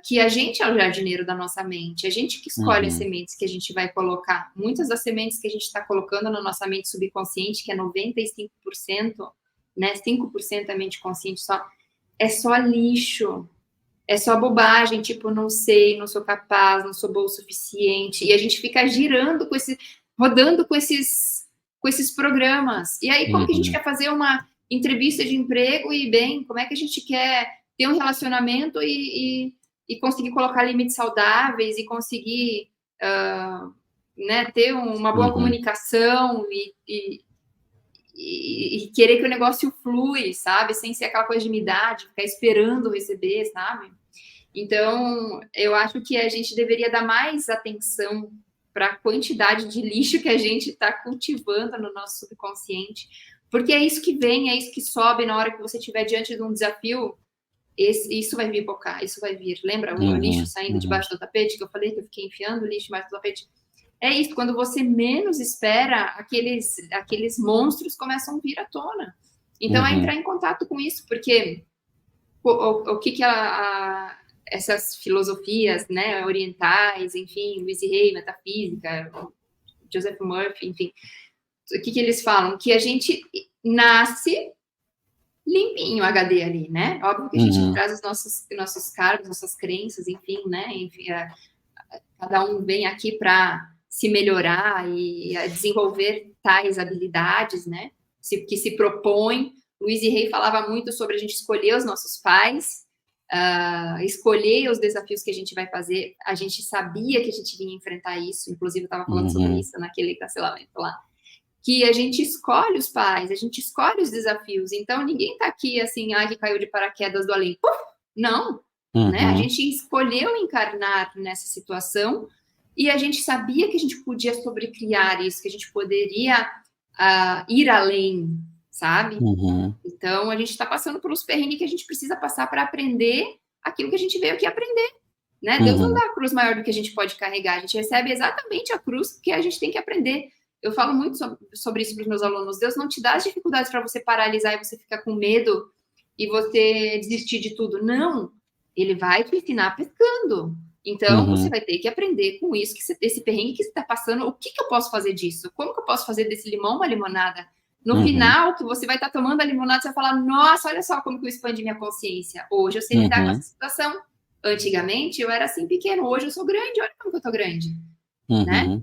que a gente é o jardineiro da nossa mente, a gente que escolhe as uhum, sementes que a gente vai colocar. Muitas das sementes que a gente está colocando na nossa mente subconsciente, que é 95%, né, 5% é mente consciente só, é só lixo, é só bobagem, tipo, não sei, não sou capaz, não sou boa o suficiente, e a gente fica girando rodando com esses programas. E aí, como que a gente uhum, quer fazer uma entrevista de emprego e, bem, como é que a gente quer ter um relacionamento e conseguir colocar limites saudáveis e conseguir, né, ter uma boa uhum, comunicação e querer que o negócio flui, sabe? Sem ser aquela coisa de umidade, ficar esperando receber, sabe? Então, eu acho que a gente deveria dar mais atenção para a quantidade de lixo que a gente está cultivando no nosso subconsciente, porque é isso que vem, é isso que sobe na hora que você estiver diante de um desafio. isso vai pipocar, isso vai vir. Lembra o lixo saindo debaixo do tapete, que eu falei que eu fiquei enfiando o lixo debaixo do tapete? É isso, quando você menos espera, aqueles monstros começam a vir à tona. Então, é entrar em contato com isso, porque o que essas filosofias, né, orientais, enfim, Louise Hay, metafísica, Joseph Murphy, enfim, o que eles falam? Que a gente nasce limpinho HD ali, né? Óbvio que a gente traz os nossos cargos, nossas crenças, enfim, né? Enfim, cada um vem aqui para se melhorar e desenvolver tais habilidades, né? Que se propõe. Louise Hay falava muito sobre a gente escolher os nossos pais, escolher os desafios que a gente vai fazer. A gente sabia que a gente vinha enfrentar isso, inclusive eu estava falando sobre isso naquele cancelamento lá. Que a gente escolhe os pais, a gente escolhe os desafios. Então, ninguém está aqui assim, que caiu de paraquedas do além. Não, né? A gente escolheu encarnar nessa situação e a gente sabia que a gente podia sobrecriar isso, que a gente poderia ir além, sabe? Então, a gente está passando pelos perrengues que a gente precisa passar para aprender aquilo que a gente veio aqui aprender, né? Deus não dá a cruz maior do que a gente pode carregar, a gente recebe exatamente a cruz que a gente tem que aprender. Eu falo muito sobre isso para os meus alunos. Deus não te dá as dificuldades para você paralisar e você ficar com medo e você desistir de tudo. Não, ele vai te ensinar pescando. Então, você vai ter que aprender com isso, esse perrengue que você está passando, o que eu posso fazer disso? Como que eu posso fazer desse limão uma limonada? No final, que você vai estar tomando a limonada, você vai falar, nossa, olha só como que eu expandi minha consciência. Hoje eu sei lidar com essa situação. Antigamente, eu era assim pequeno, hoje eu sou grande, olha como que eu tô grande. Né?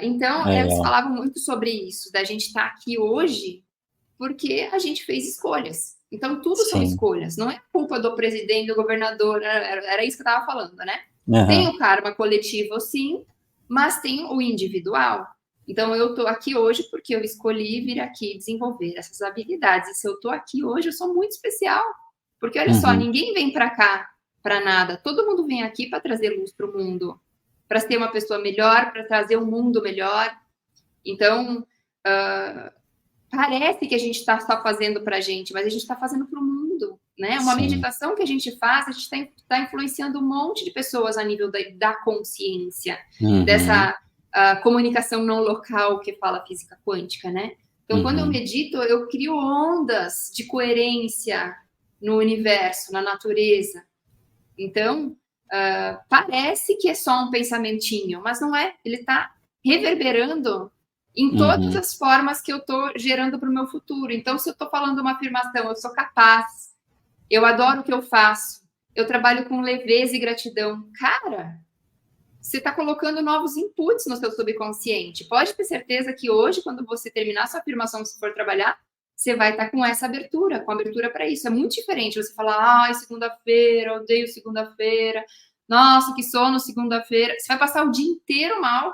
Então, eles falavam muito sobre isso, da gente estar aqui hoje porque a gente fez escolhas. Então, tudo são escolhas. Não é culpa do presidente, do governador, era isso que eu estava falando, né? Tem o karma coletivo, sim, mas tem o individual. Então, eu estou aqui hoje porque eu escolhi vir aqui desenvolver essas habilidades. E se eu estou aqui hoje, eu sou muito especial. Porque, olha só, ninguém vem para cá para nada. Todo mundo vem aqui para trazer luz para o mundo, para ser uma pessoa melhor, para trazer um mundo melhor. Então, parece que a gente está só fazendo para a gente, mas a gente está fazendo para o mundo, né? Uma meditação que a gente faz, a gente está influenciando um monte de pessoas a nível da consciência, dessa comunicação não local que fala física quântica, né? Então, quando eu medito, eu crio ondas de coerência no universo, na natureza. Então, parece que é só um pensamentinho, mas não é. Ele está reverberando em todas as formas que eu estou gerando para o meu futuro. Então, se eu estou falando uma afirmação, eu sou capaz, eu adoro o que eu faço, eu trabalho com leveza e gratidão. Cara, você está colocando novos inputs no seu subconsciente. Pode ter certeza que hoje, quando você terminar sua afirmação, se for trabalhar, você vai estar com essa abertura, com abertura para isso. É muito diferente você falar, ai, segunda-feira, odeio segunda-feira, nossa, que sono segunda-feira. Você vai passar o dia inteiro mal,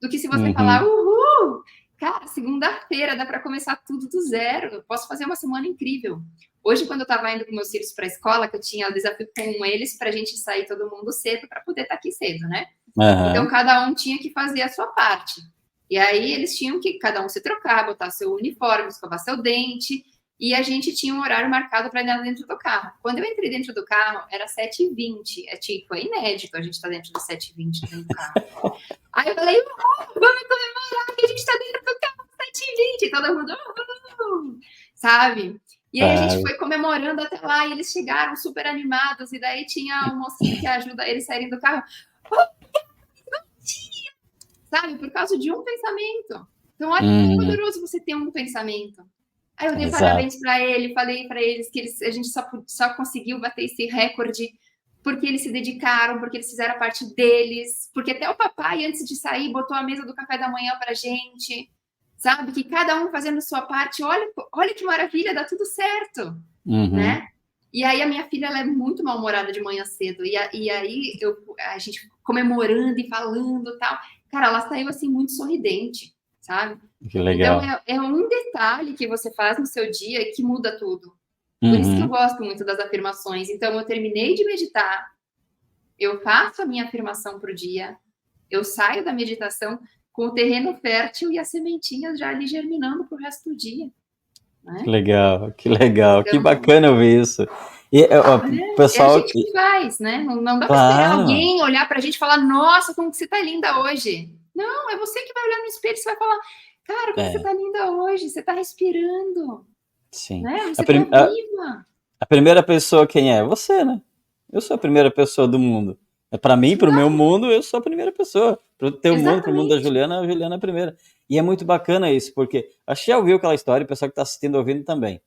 do que se você falar, uhul, cara, segunda-feira dá para começar tudo do zero, eu posso fazer uma semana incrível. Hoje, quando eu estava indo com meus filhos para a escola, que eu tinha o desafio com eles para a gente sair todo mundo cedo para poder estar aqui cedo, né? Então, cada um tinha que fazer a sua parte. E aí, eles tinham que, cada um se trocar, botar seu uniforme, escovar seu dente, e a gente tinha um horário marcado para entrar dentro do carro. Quando eu entrei dentro do carro, era 7h20. É inédito a gente estar dentro do 7h20 dentro do carro. Aí eu falei, vamos comemorar que a gente está dentro do carro 7h20. Todo mundo, sabe? E aí a gente foi comemorando até lá, e eles chegaram super animados, e daí tinha um mocinho que ajuda eles a saírem do carro. Sabe? Por causa de um pensamento. Então, olha que poderoso você ter um pensamento. Aí eu dei parabéns para ele, falei para eles que a gente só conseguiu bater esse recorde porque eles se dedicaram, porque eles fizeram a parte deles, porque até o papai, antes de sair, botou a mesa do café da manhã para a gente, sabe? Que cada um fazendo a sua parte, olha que maravilha, dá tudo certo, né? E aí a minha filha, ela é muito mal-humorada de manhã cedo, e aí a gente comemorando e falando e tal, cara, ela saiu assim muito sorridente, sabe? Que legal. Então, é um detalhe que você faz no seu dia que muda tudo. Por isso que eu gosto muito das afirmações. Então, eu terminei de meditar, eu faço a minha afirmação para o dia, eu saio da meditação com o terreno fértil e as sementinhas já ali germinando para o resto do dia. Né? Que legal, que legal. Então, que bacana ouvir isso. E o É a pessoal, gente que faz, né? Não dá para esperar claro, alguém olhar para a gente e falar, nossa, como que você tá linda hoje. Não, é você que vai olhar no espelho e você vai falar, cara, como você é, tá linda hoje, você tá respirando, sim. né? A, Você tá prim- viva. a primeira pessoa quem é? Você, né? Eu sou a primeira pessoa do mundo. É para mim, para o meu mundo, eu sou a primeira pessoa. Para o teu mundo, para o mundo da Exatamente. Juliana, a Juliana é a primeira. E é muito bacana isso, porque acho que já ouviu aquela história, o pessoal que está assistindo ouvindo também.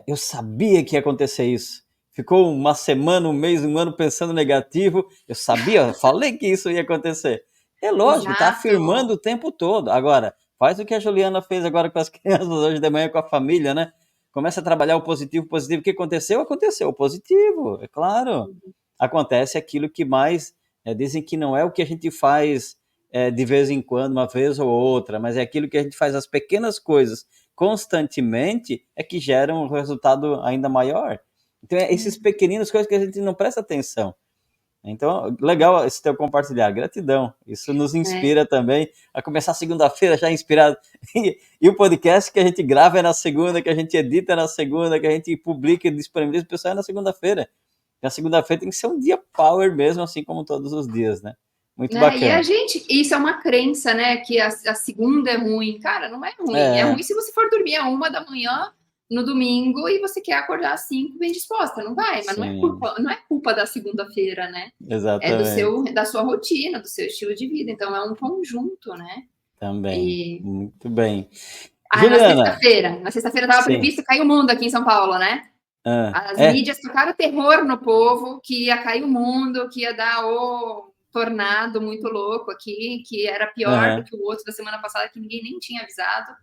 Eu sabia que ia acontecer isso. Ficou uma semana, um mês, um ano pensando negativo. Eu sabia, eu falei que isso ia acontecer. É lógico, está afirmando Exato. o tempo todo. Agora, faz o que a Juliana fez agora com as crianças hoje de manhã com a família, né? Começa a trabalhar o positivo, positivo. O que aconteceu? Aconteceu. O positivo, é claro. Acontece aquilo que mais. Dizem que não é o que a gente faz de vez em quando, uma vez ou outra, mas é aquilo que a gente faz, as pequenas coisas constantemente é que geram um resultado ainda maior. Então, esses pequeninos coisas que a gente não presta atenção. Então, legal esse teu compartilhar, gratidão. Isso nos É. inspira também a começar segunda-feira já inspirado. E o podcast que a gente grava é na segunda, que a gente edita na segunda, que a gente publica e disponibiliza o pessoal é na segunda-feira. Na segunda-feira tem que ser um dia power mesmo, assim como todos os dias, né? Muito Né? E a bacana. gente, isso é uma crença, né? Que a segunda é ruim. Cara, não é ruim. É É, ruim se você for dormir a 1 da manhã no domingo e você quer acordar às 5 bem disposta. Não vai, mas sim, não é culpa da segunda-feira, né? É exatamente. da sua rotina, do seu estilo de vida. Então é um conjunto, né? Também. E Muito bem. ah, Juliana, na sexta-feira estava sim. previsto cair o mundo aqui em São Paulo, né? Ah, As mídias tocaram terror no povo, que ia cair o mundo, que ia dar o tornado muito louco aqui, que era pior do aham, que o outro da semana passada, que ninguém nem tinha avisado.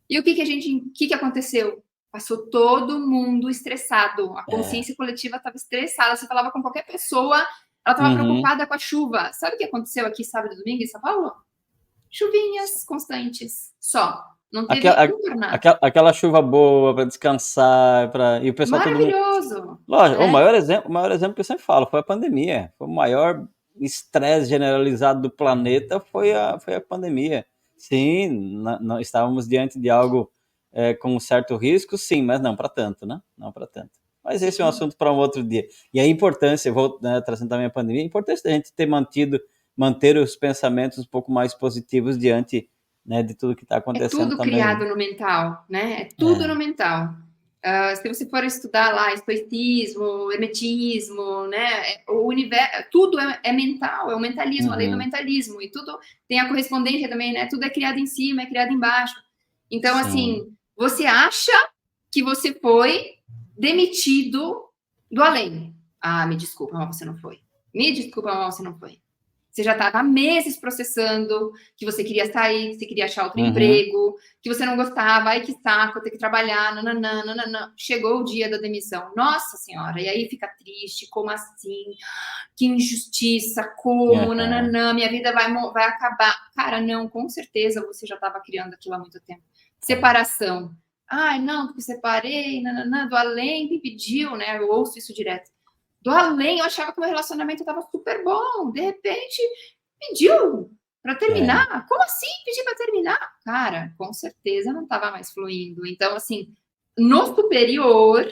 E o que aconteceu? Passou todo mundo estressado. A é. consciência coletiva estava estressada. Você falava com qualquer pessoa, ela estava Uhum. preocupada com a chuva. Sabe o que aconteceu aqui sábado e domingo em São Paulo? Chuvinhas constantes, só. Não teve Aquela, um tornado. aquela chuva boa para descansar, e o pessoal todo mundo. Maravilhoso, Lógico, né? o maior exemplo que eu sempre falo foi a pandemia. Foi o maior estresse generalizado do planeta foi a pandemia. Sim, estávamos diante de algo com um certo risco, sim, mas não para tanto, né? Não para tanto. Mas esse é um Sim. assunto para um outro dia. E a importância, eu vou, né, trazendo também a pandemia, a importância da gente ter manter os pensamentos um pouco mais positivos diante, né, de tudo que está É acontecendo tudo também. criado no mental, né? É tudo no É. mental. Se você for estudar lá estoicismo, hermetismo, né? O universo, tudo é mental, é o mentalismo, a lei do Uhum. mentalismo, e tudo tem a correspondência também, né? Tudo é criado em cima, é criado embaixo. Então, Sim. assim, você acha que você foi demitido do além. Ah, me desculpa, mas você não foi. Me desculpa, mas você não foi. Você já estava há meses processando que você queria sair, que você queria achar outro Uhum. emprego, que você não gostava, ai que saco, ter que trabalhar, nananã, nananã. Chegou o dia da demissão. Nossa Senhora, e aí fica triste, como assim? Que injustiça, como, Aham. nananã, minha vida vai acabar. Cara, não, com certeza você já estava criando aquilo há muito tempo. É. Separação. Ai, não, porque separei, nananã, do além me pediu, né? Eu ouço isso direto do além, eu achava que meu relacionamento estava super bom. De repente, pediu para É. terminar. Como assim pedir para terminar? Cara, com certeza não estava mais fluindo. Então, assim, no superior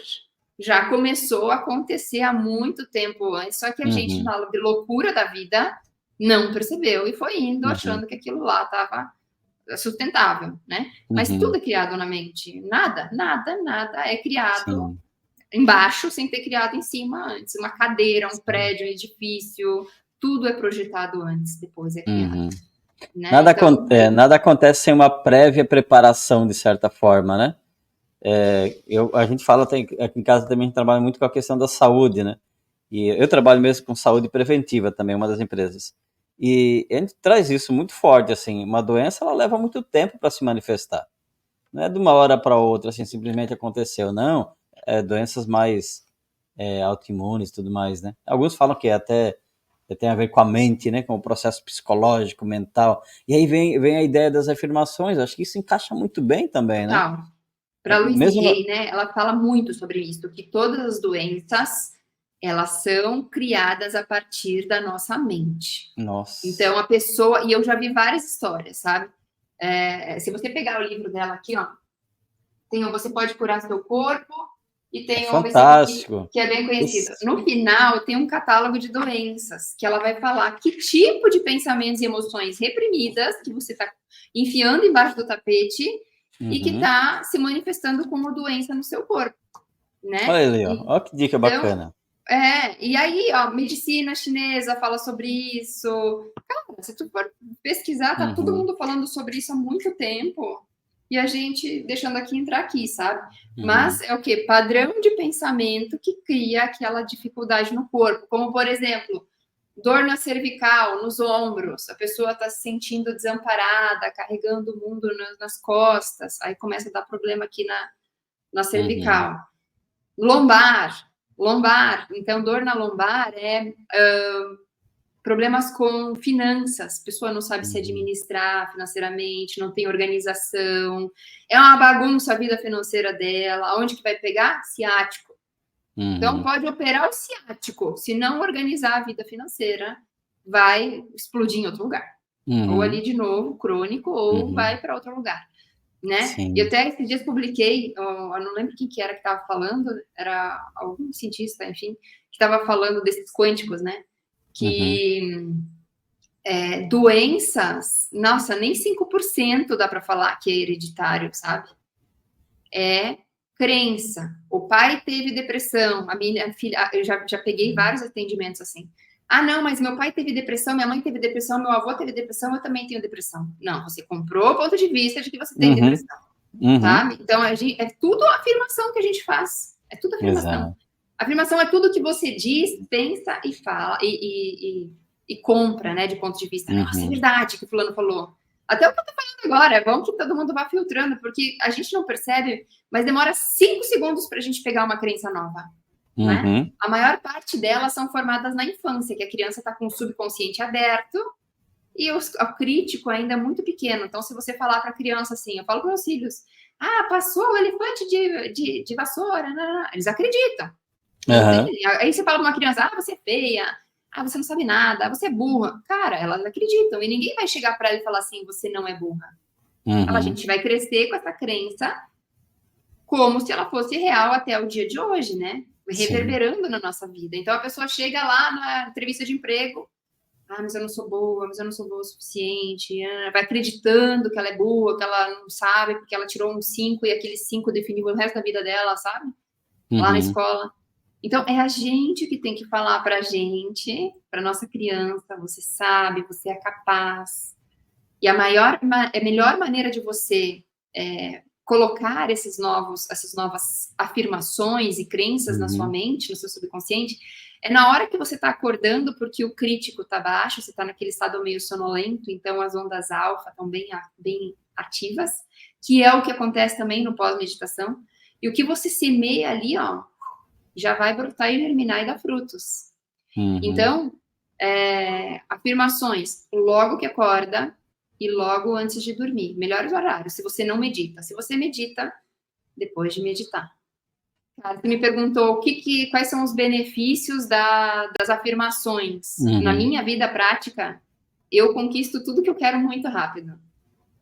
já começou a acontecer há muito tempo antes, só que a gente, Uhum. na loucura da vida, não percebeu e foi indo Uhum. achando que aquilo lá estava sustentável, né? Mas tudo Uhum. é criado na mente. Nada, nada, nada é criado Sim. embaixo sem ter criado em cima antes. Uma cadeira, um Sim. prédio, um edifício, tudo é projetado antes, depois é criado, Uhum. né? Então, Nada acontece sem uma prévia preparação, de certa forma, né? A gente fala, aqui em casa também a gente trabalha muito com a questão da saúde, né? E eu trabalho mesmo com saúde preventiva também, uma das empresas. E a gente traz isso muito forte, assim, uma doença ela leva muito tempo para se manifestar. Não é de uma hora para outra, assim, simplesmente aconteceu, não. Doenças mais autoimunes e tudo mais, né? Alguns falam que até tem a ver com a mente, né? Com o processo psicológico, mental. E aí vem a ideia das afirmações, acho que isso encaixa muito bem também, né? total. Para Louise Mesmo no... Hay, né, ela fala muito sobre isso, que todas as doenças, elas são criadas a partir da nossa mente. Nossa. Então, a pessoa, e eu já vi várias histórias, sabe? Se você pegar o livro dela aqui, ó, tem o Você Pode Curar Seu Corpo E É tem um versículo fantástico. que é bem conhecido. Esse- No final, tem um catálogo de doenças, que ela vai falar que tipo de pensamentos e emoções reprimidas que você está enfiando embaixo do tapete e que Uhum. está se manifestando como doença no seu corpo, né? Olha ali, ó. Ó que dica Então, bacana. e aí, ó, medicina chinesa fala sobre isso. Cara, se tu for pesquisar, tá todo Uhum. mundo falando sobre isso há muito tempo. E a gente deixando aqui entrar aqui, sabe? Mas Uhum. é o quê? Padrão de pensamento que cria aquela dificuldade no corpo. Como, por exemplo, dor na cervical, nos ombros. A pessoa está se sentindo desamparada, carregando o mundo nas costas. Aí começa a dar problema aqui na Uhum. cervical. Lombar. Então, dor na lombar é problemas com finanças. A pessoa não sabe se Uhum. administrar financeiramente, não tem organização. É uma bagunça a vida financeira dela. Onde que vai pegar? Ciático. Então, Uhum. pode operar o ciático. Se não organizar a vida financeira, vai explodir em outro lugar. Ou ali Uhum. de novo, crônico, ou Uhum. vai para outro lugar. Né? E Sim. até esses dias publiquei, eu não lembro quem que era que estava falando, era algum cientista, enfim, que estava falando desses quânticos, né? Uhum. Que doenças, nossa, nem 5% dá para falar que é hereditário, sabe? É crença. O pai teve depressão, a minha filha, eu já peguei vários atendimentos assim. Ah, não, mas meu pai teve depressão, minha mãe teve depressão, meu avô teve depressão, eu também tenho depressão. Não, você comprou o ponto de vista de que você tem Uhum. depressão. Uhum. Sabe? Então, é tudo afirmação que a gente faz. É tudo afirmação. Exato. Afirmação é tudo que você diz, pensa e fala e compra, né? De ponto de vista. Nossa, é Uhum. verdade que o fulano falou. Até o que eu tô falando agora, é bom que todo mundo vá filtrando, porque a gente não percebe, mas demora 5 segundos para a gente pegar uma crença nova, né? Uhum. A maior parte delas são formadas na infância, que a criança está com o subconsciente aberto e o crítico ainda é muito pequeno. Então, se você falar para a criança assim, eu falo para meus filhos, passou o elefante de vassoura, não. Eles acreditam. Não tem. Aham. Aí você fala para uma criança, você é feia, você não sabe nada, você é burra. Cara, elas acreditam. E ninguém vai chegar para ela e falar assim, você não é burra. A Uhum. gente vai crescer com essa crença como se ela fosse real até o dia de hoje, né? Sim. Reverberando na nossa vida. Então a pessoa chega lá na entrevista de emprego, mas eu não sou boa, mas eu não sou boa o suficiente. Vai acreditando que ela é boa, que ela não sabe, porque ela tirou um 5 e aquele 5 definiu o resto da vida dela, sabe? Lá na Uhum. escola. Então, é a gente que tem que falar pra gente, pra nossa criança, você sabe, você é capaz. E a melhor maneira de você colocar essas novas afirmações e crenças na sua Uhum. mente, no seu subconsciente, é na hora que você está acordando, porque o crítico está baixo, você está naquele estado meio sonolento, então as ondas alfa estão bem ativas, que é o que acontece também no pós-meditação. E o que você semeia ali, ó, já vai brotar e germinar e dar frutos. Uhum. Então, afirmações logo que acorda e logo antes de dormir. Melhores horários, se você não medita. Se você medita, depois de meditar. Cara, você me perguntou quais são os benefícios das afirmações. Na Uhum. minha vida prática, eu conquisto tudo que eu quero muito rápido.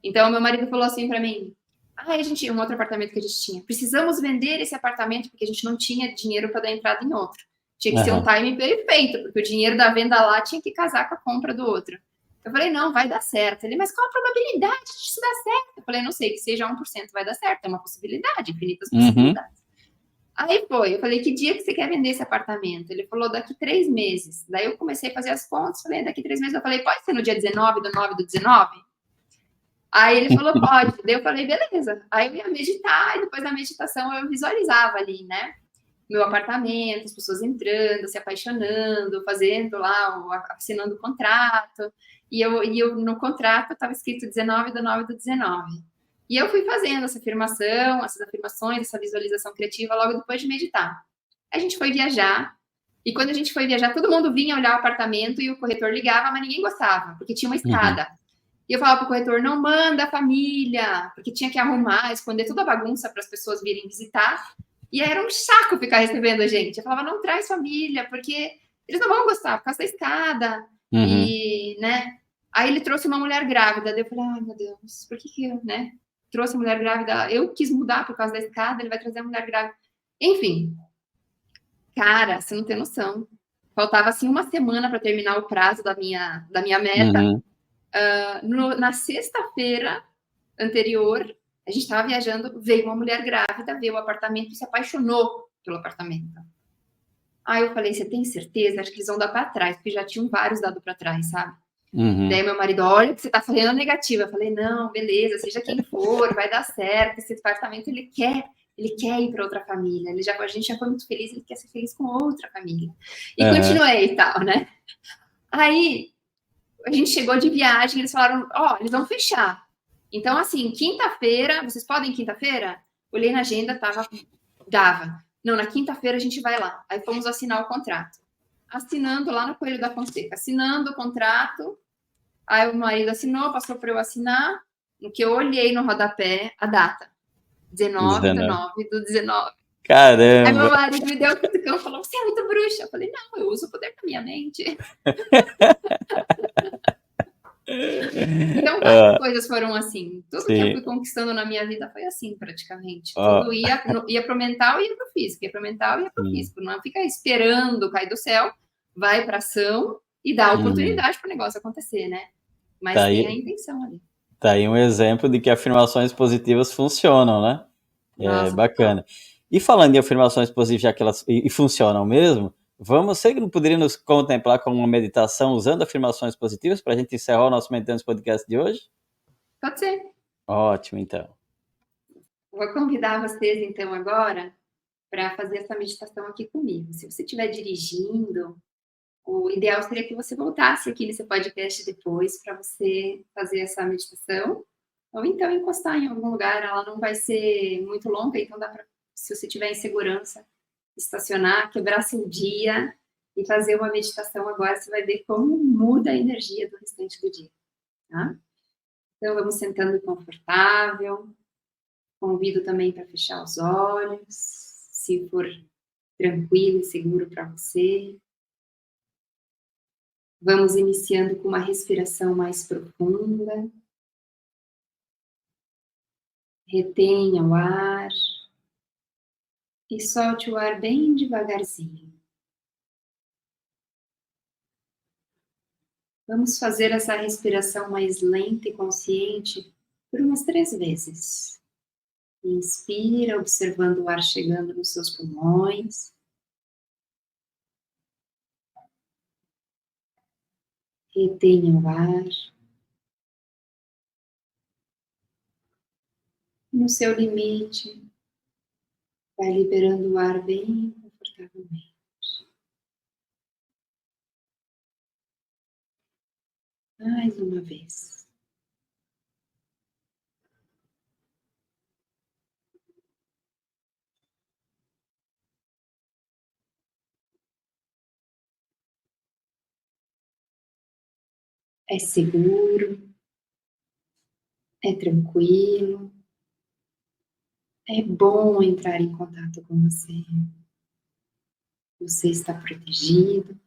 Então, meu marido falou assim para mim: a gente um outro apartamento que a gente tinha. Precisamos vender esse apartamento porque a gente não tinha dinheiro para dar entrada em outro. Tinha que ser um Aham. time perfeito, porque o dinheiro da venda lá tinha que casar com a compra do outro. Eu falei, não, vai dar certo. Ele, mas qual a probabilidade disso dar certo? Eu falei, não sei, que seja 1% vai dar certo. É uma possibilidade, infinitas Uhum. possibilidades. Aí foi, eu falei, que dia que você quer vender esse apartamento? Ele falou, daqui 3 meses. Daí eu comecei a fazer as contas, falei, daqui 3 meses. Eu falei, pode ser no dia 19 do 9 do 19? Aí ele falou, pode. Daí eu falei, beleza. Aí eu ia meditar, e depois da meditação eu visualizava ali, né? Meu apartamento, as pessoas entrando, se apaixonando, fazendo lá, assinando o contrato. E eu no contrato estava escrito 19 do 9 do 19. E eu fui fazendo essa afirmação, essas afirmações, essa visualização criativa logo depois de meditar. A gente foi viajar, e quando a gente foi viajar, todo mundo vinha olhar o apartamento e o corretor ligava, mas ninguém gostava, porque tinha uma Uhum. escada. E eu falava pro corretor, não manda a família, porque tinha que arrumar, esconder toda a bagunça para as pessoas virem visitar. E era um saco ficar recebendo a gente. Eu falava, não traz família, porque eles não vão gostar, por causa da escada. Uhum. E, né? Aí ele trouxe uma mulher grávida. Daí eu falei, ai meu Deus, por que eu, né? Trouxe a mulher grávida. Eu quis mudar por causa da escada, ele vai trazer a mulher grávida. Enfim, cara, você não tem noção. Faltava assim uma semana para terminar o prazo da minha meta. Uhum. Na sexta-feira anterior, a gente estava viajando, veio uma mulher grávida, veio o apartamento e se apaixonou pelo apartamento. Aí eu falei, você tem certeza? Acho que eles vão dar para trás, porque já tinham vários dado para trás, sabe? Uhum. Daí meu marido, olha o que você tá fazendo negativa. Eu falei, não, beleza, seja quem for, vai dar certo. Esse apartamento ele quer ir para outra família. A gente já foi muito feliz, ele quer ser feliz com outra família. E Uhum. continuei e tal, né? Aí a gente chegou de viagem, eles falaram, ó, eles vão fechar. Então, assim, quinta-feira, vocês podem quinta-feira? Olhei na agenda, dava. Não, na quinta-feira a gente vai lá. Aí fomos assinar o contrato. Assinando lá no Coelho da Fonseca, assinando o contrato. Aí o marido assinou, passou para eu assinar. No que eu olhei no rodapé, a data. 19 do 19. 9 do 19. Aí meu Caramba! marido me deu um cutucão e falou, você é muito bruxa. Eu falei, não, eu uso o poder da minha mente. Então, várias Ah, coisas foram assim. Tudo que eu sim. fui conquistando na minha vida foi assim, praticamente. Ó, Tudo ia para o mental e ia para o físico. Ia para o mental e ia para o sim. físico. Não fica esperando cair do céu, vai para ação e dá Uhum. oportunidade para o negócio acontecer, né? Tá Mas tem a aí, intenção ali. tá aí um exemplo de que afirmações positivas funcionam, né? É Nossa, total. bacana. E falando em afirmações positivas, já que elas e funcionam mesmo, você não poderia nos contemplar com uma meditação usando afirmações positivas para a gente encerrar o nosso Meditando Podcast de hoje? Pode ser. Ótimo, então. Vou convidar vocês, então, agora para fazer essa meditação aqui comigo. Se você estiver dirigindo, o ideal seria que você voltasse aqui nesse podcast depois para você fazer essa meditação. Ou então encostar em algum lugar, ela não vai ser muito longa, então dá para, se você estiver em segurança, estacionar, quebrar seu dia e fazer uma meditação agora. Você vai ver como muda a energia do restante do dia, tá? Então vamos sentando confortável. Convido também para fechar os olhos, se for tranquilo e seguro para você. Vamos iniciando com uma respiração mais profunda. Retenha o ar e solte o ar bem devagarzinho. Vamos fazer essa respiração mais lenta e consciente por umas 3 vezes. Inspira, observando o ar chegando nos seus pulmões. Retenha o ar. No seu limite, vai liberando o ar bem confortavelmente. Mais uma vez. É seguro, é tranquilo, é bom entrar em contato com você. Você está protegido,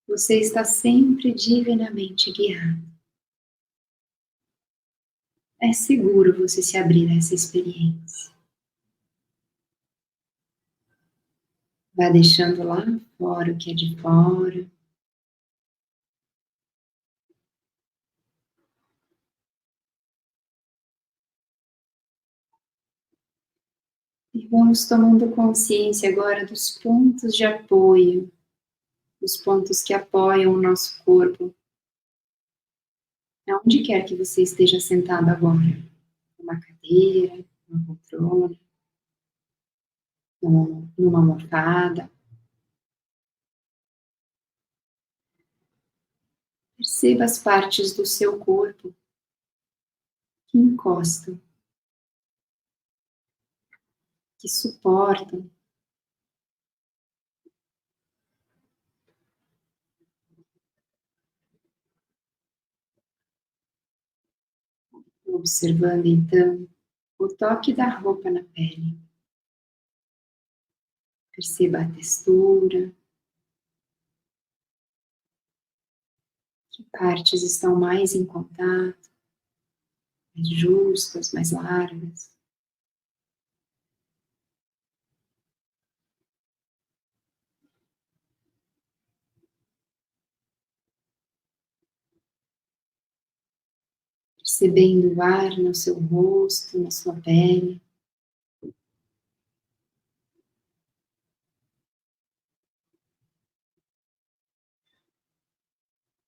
você está sempre divinamente guiado. É seguro você se abrir a essa experiência. Vá deixando lá fora o que é de fora. E vamos tomando consciência agora dos pontos de apoio, os pontos que apoiam o nosso corpo, aonde quer que você esteja sentado agora, numa cadeira, numa poltrona, numa almofada. Perceba as partes do seu corpo que encostam, que suportam. Observando então o toque da roupa na pele. Perceba a textura, que partes estão mais em contato, mais justas, mais largas. percebendo o ar no seu rosto, na sua pele.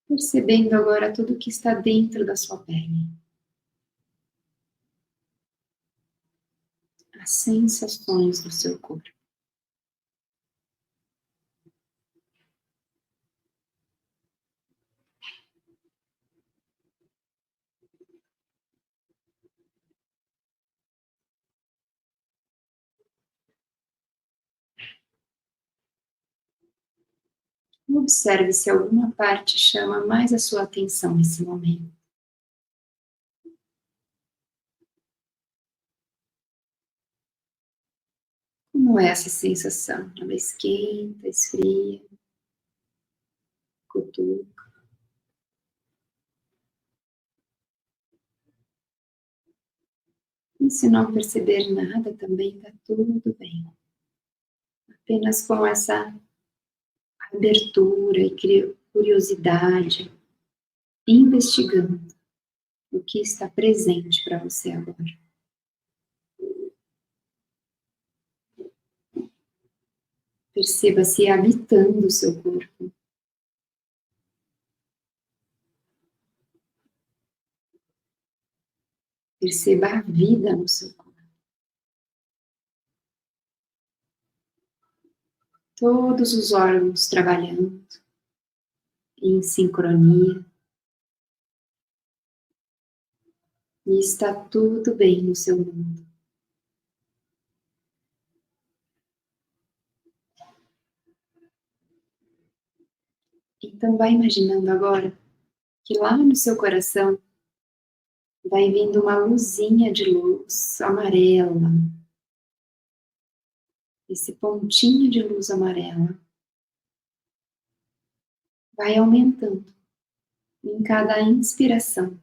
Percebendo agora tudo que está dentro da sua pele. As sensações do seu corpo. Observe se alguma parte chama mais a sua atenção nesse momento. Como é essa sensação? Ela esquenta, esfria, cutuca. E se não perceber nada, também está tudo bem. Apenas com essa abertura e curiosidade, investigando o que está presente para você agora. Perceba-se habitando o seu corpo. Perceba a vida no seu corpo. Todos os órgãos trabalhando em sincronia. E está tudo bem no seu mundo. Então vai imaginando agora que lá no seu coração vai vindo uma luzinha de luz amarela. Esse pontinho de luz amarela vai aumentando em cada inspiração.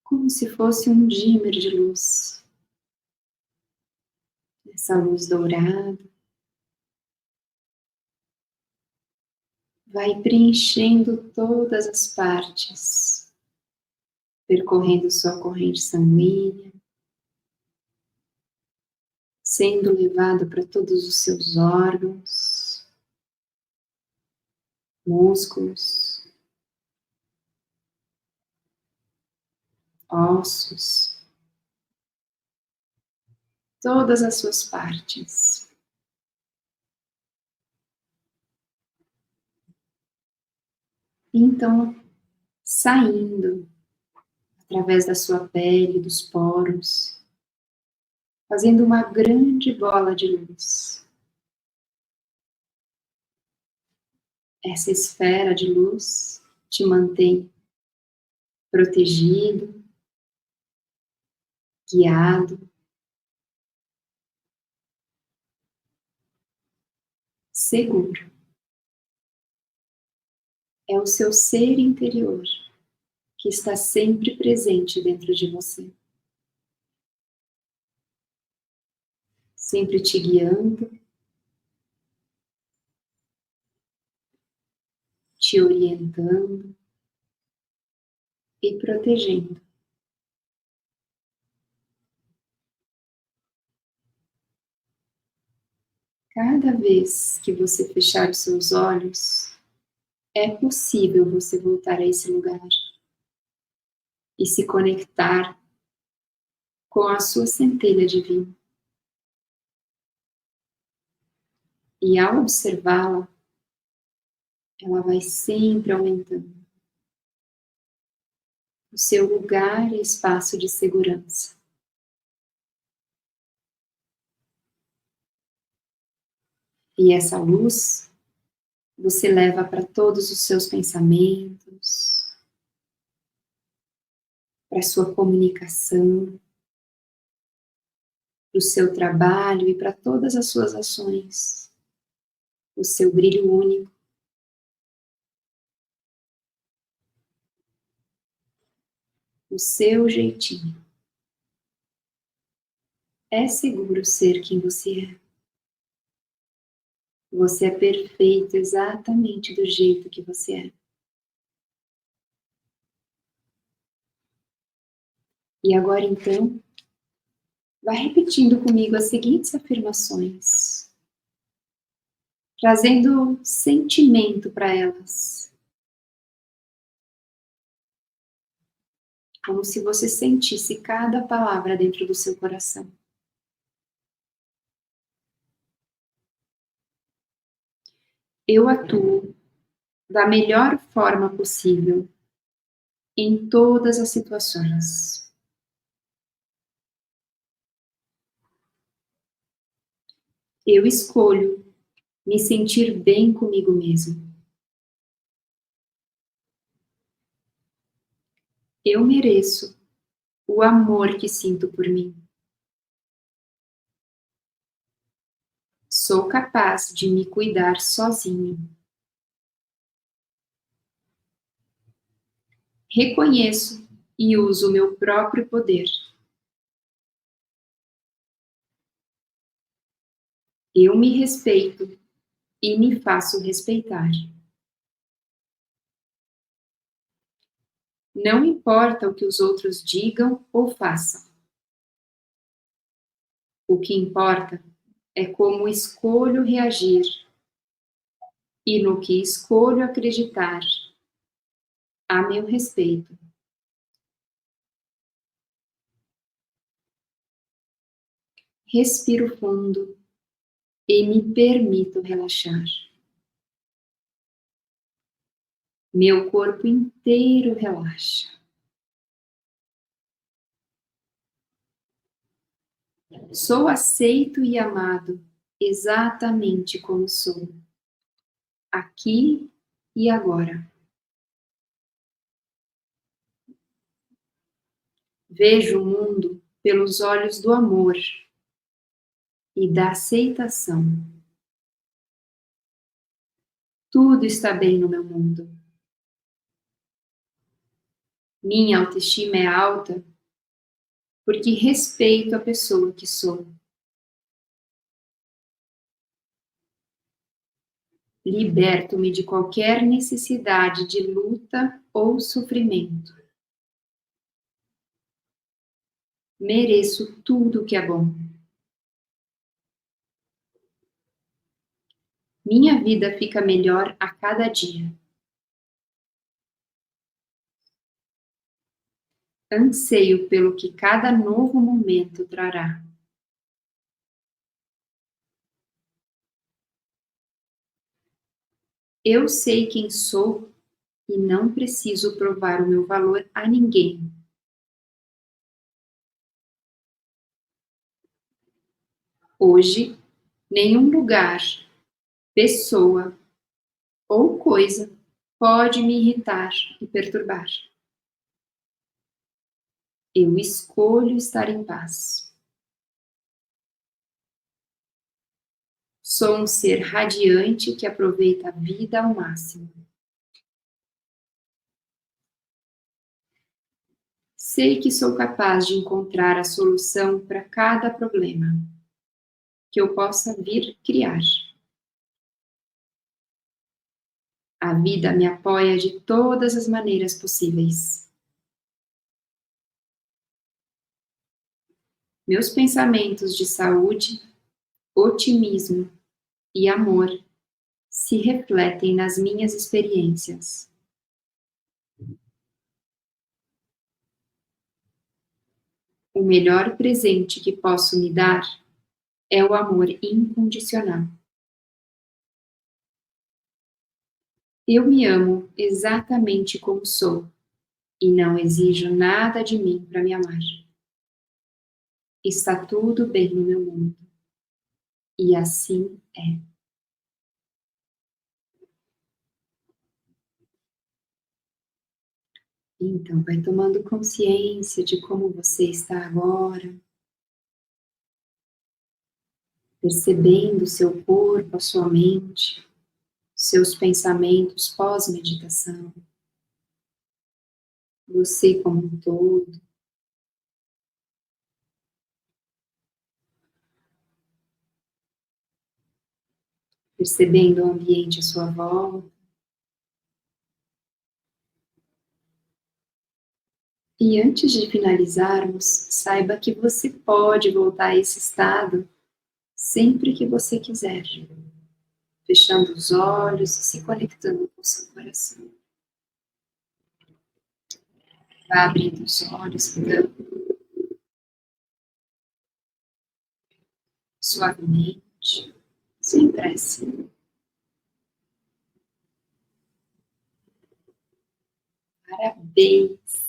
Como se fosse um dimmer de luz. Essa luz dourada vai preenchendo todas as partes, percorrendo sua corrente sanguínea, sendo levado para todos os seus órgãos, músculos, ossos, todas as suas partes. Então, saindo através da sua pele, dos poros, fazendo uma grande bola de luz. Essa esfera de luz te mantém protegido, guiado, seguro. É o seu ser interior que está sempre presente dentro de você, sempre te guiando, te orientando e protegendo. Cada vez que você fechar os seus olhos, é possível você voltar a esse lugar e se conectar com a sua centelha divina. E ao observá-la, ela vai sempre aumentando o seu lugar e espaço de segurança. E essa luz você leva para todos os seus pensamentos, para a sua comunicação, para o seu trabalho e para todas as suas ações. O seu brilho único. O seu jeitinho. É seguro ser quem você é. Você é perfeito exatamente do jeito que você é. E agora então, vá repetindo comigo as seguintes afirmações, trazendo sentimento para elas, como se você sentisse cada palavra dentro do seu coração. Eu atuo da melhor forma possível em todas as situações. Eu escolho me sentir bem comigo mesmo. Eu mereço o amor que sinto por mim. Sou capaz de me cuidar sozinho. Reconheço e uso o meu próprio poder. Eu me respeito e me faço respeitar. Não importa o que os outros digam ou façam. O que importa é como escolho reagir e no que escolho acreditar a meu respeito. Respiro fundo e me permito relaxar. Meu corpo inteiro relaxa. Sou aceito e amado exatamente como sou, aqui e agora. Vejo o mundo pelos olhos do amor e da aceitação. Tudo está bem no meu mundo. Minha autoestima é alta porque respeito a pessoa que sou. Liberto-me de qualquer necessidade de luta ou sofrimento. Mereço tudo que é bom. Minha vida fica melhor a cada dia. Anseio pelo que cada novo momento trará. Eu sei quem sou e não preciso provar o meu valor a ninguém. Hoje, nenhum lugar, pessoa ou coisa pode me irritar e perturbar. Eu escolho estar em paz. Sou um ser radiante que aproveita a vida ao máximo. Sei que sou capaz de encontrar a solução para cada problema que eu possa vir criar. A vida me apoia de todas as maneiras possíveis. Meus pensamentos de saúde, otimismo e amor se refletem nas minhas experiências. O melhor presente que posso me dar é o amor incondicional. Eu me amo exatamente como sou e não exijo nada de mim para me amar. Está tudo bem no meu mundo. E assim é. Então, vai tomando consciência de como você está agora, percebendo o seu corpo, a sua mente, seus pensamentos pós-meditação, você como um todo. percebendo o ambiente à sua volta. E antes de finalizarmos, saiba que você pode voltar a esse estado sempre que você quiser, fechando os olhos e se conectando com o seu coração. Vá abrindo os olhos, então, suavemente, sem pressa. Parabéns!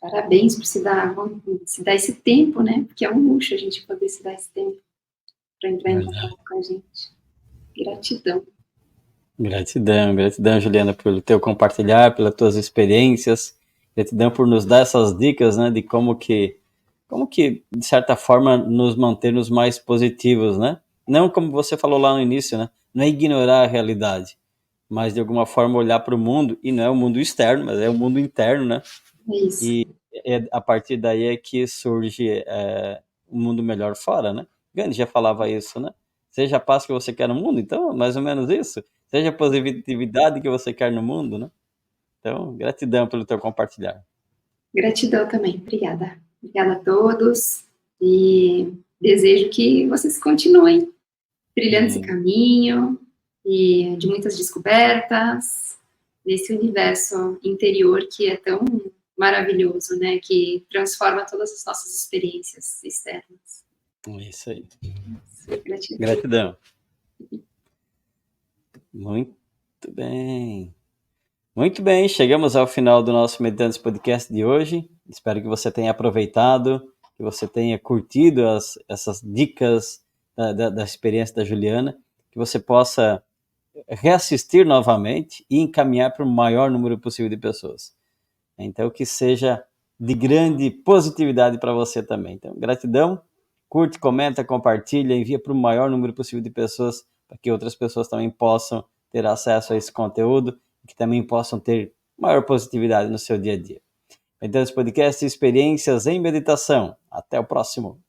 Parabéns por se dar esse tempo, né? Porque é um luxo a gente poder se dar esse tempo para entrar em Verdade. contato com a gente. Gratidão. Gratidão, Juliana, pelo teu compartilhar, pelas tuas experiências. Gratidão por nos dar essas dicas, né, de como que, de certa forma, nos mantermos mais positivos, né? Não como você falou lá no início, né? Não é ignorar a realidade, mas de alguma forma olhar para o mundo, e não é o mundo externo, mas é o mundo interno, né? É isso. E a partir daí é que surge um mundo melhor fora, né? Gandhi já falava isso, né? Seja a paz que você quer no mundo, então, mais ou menos isso. Seja a positividade que você quer no mundo, né? Então, gratidão pelo teu compartilhar. Gratidão também. Obrigada. Obrigada a todos. E desejo que vocês continuem trilhando esse caminho e de muitas descobertas nesse universo interior que é tão maravilhoso, né? Que transforma todas as nossas experiências externas. Isso aí. Gratidão. Gratidão. Muito bem. Muito bem, chegamos ao final do nosso Meditantes Podcast de hoje. Espero que você tenha aproveitado, que você tenha curtido essas dicas da experiência da Juliana, que você possa reassistir novamente e encaminhar para o maior número possível de pessoas. Então, que seja de grande positividade para você também. Então, gratidão, curte, comenta, compartilha, envia para o maior número possível de pessoas, para que outras pessoas também possam ter acesso a esse conteúdo e que também possam ter maior positividade no seu dia a dia. Então, esse podcast Experiências em Meditação. Até o próximo.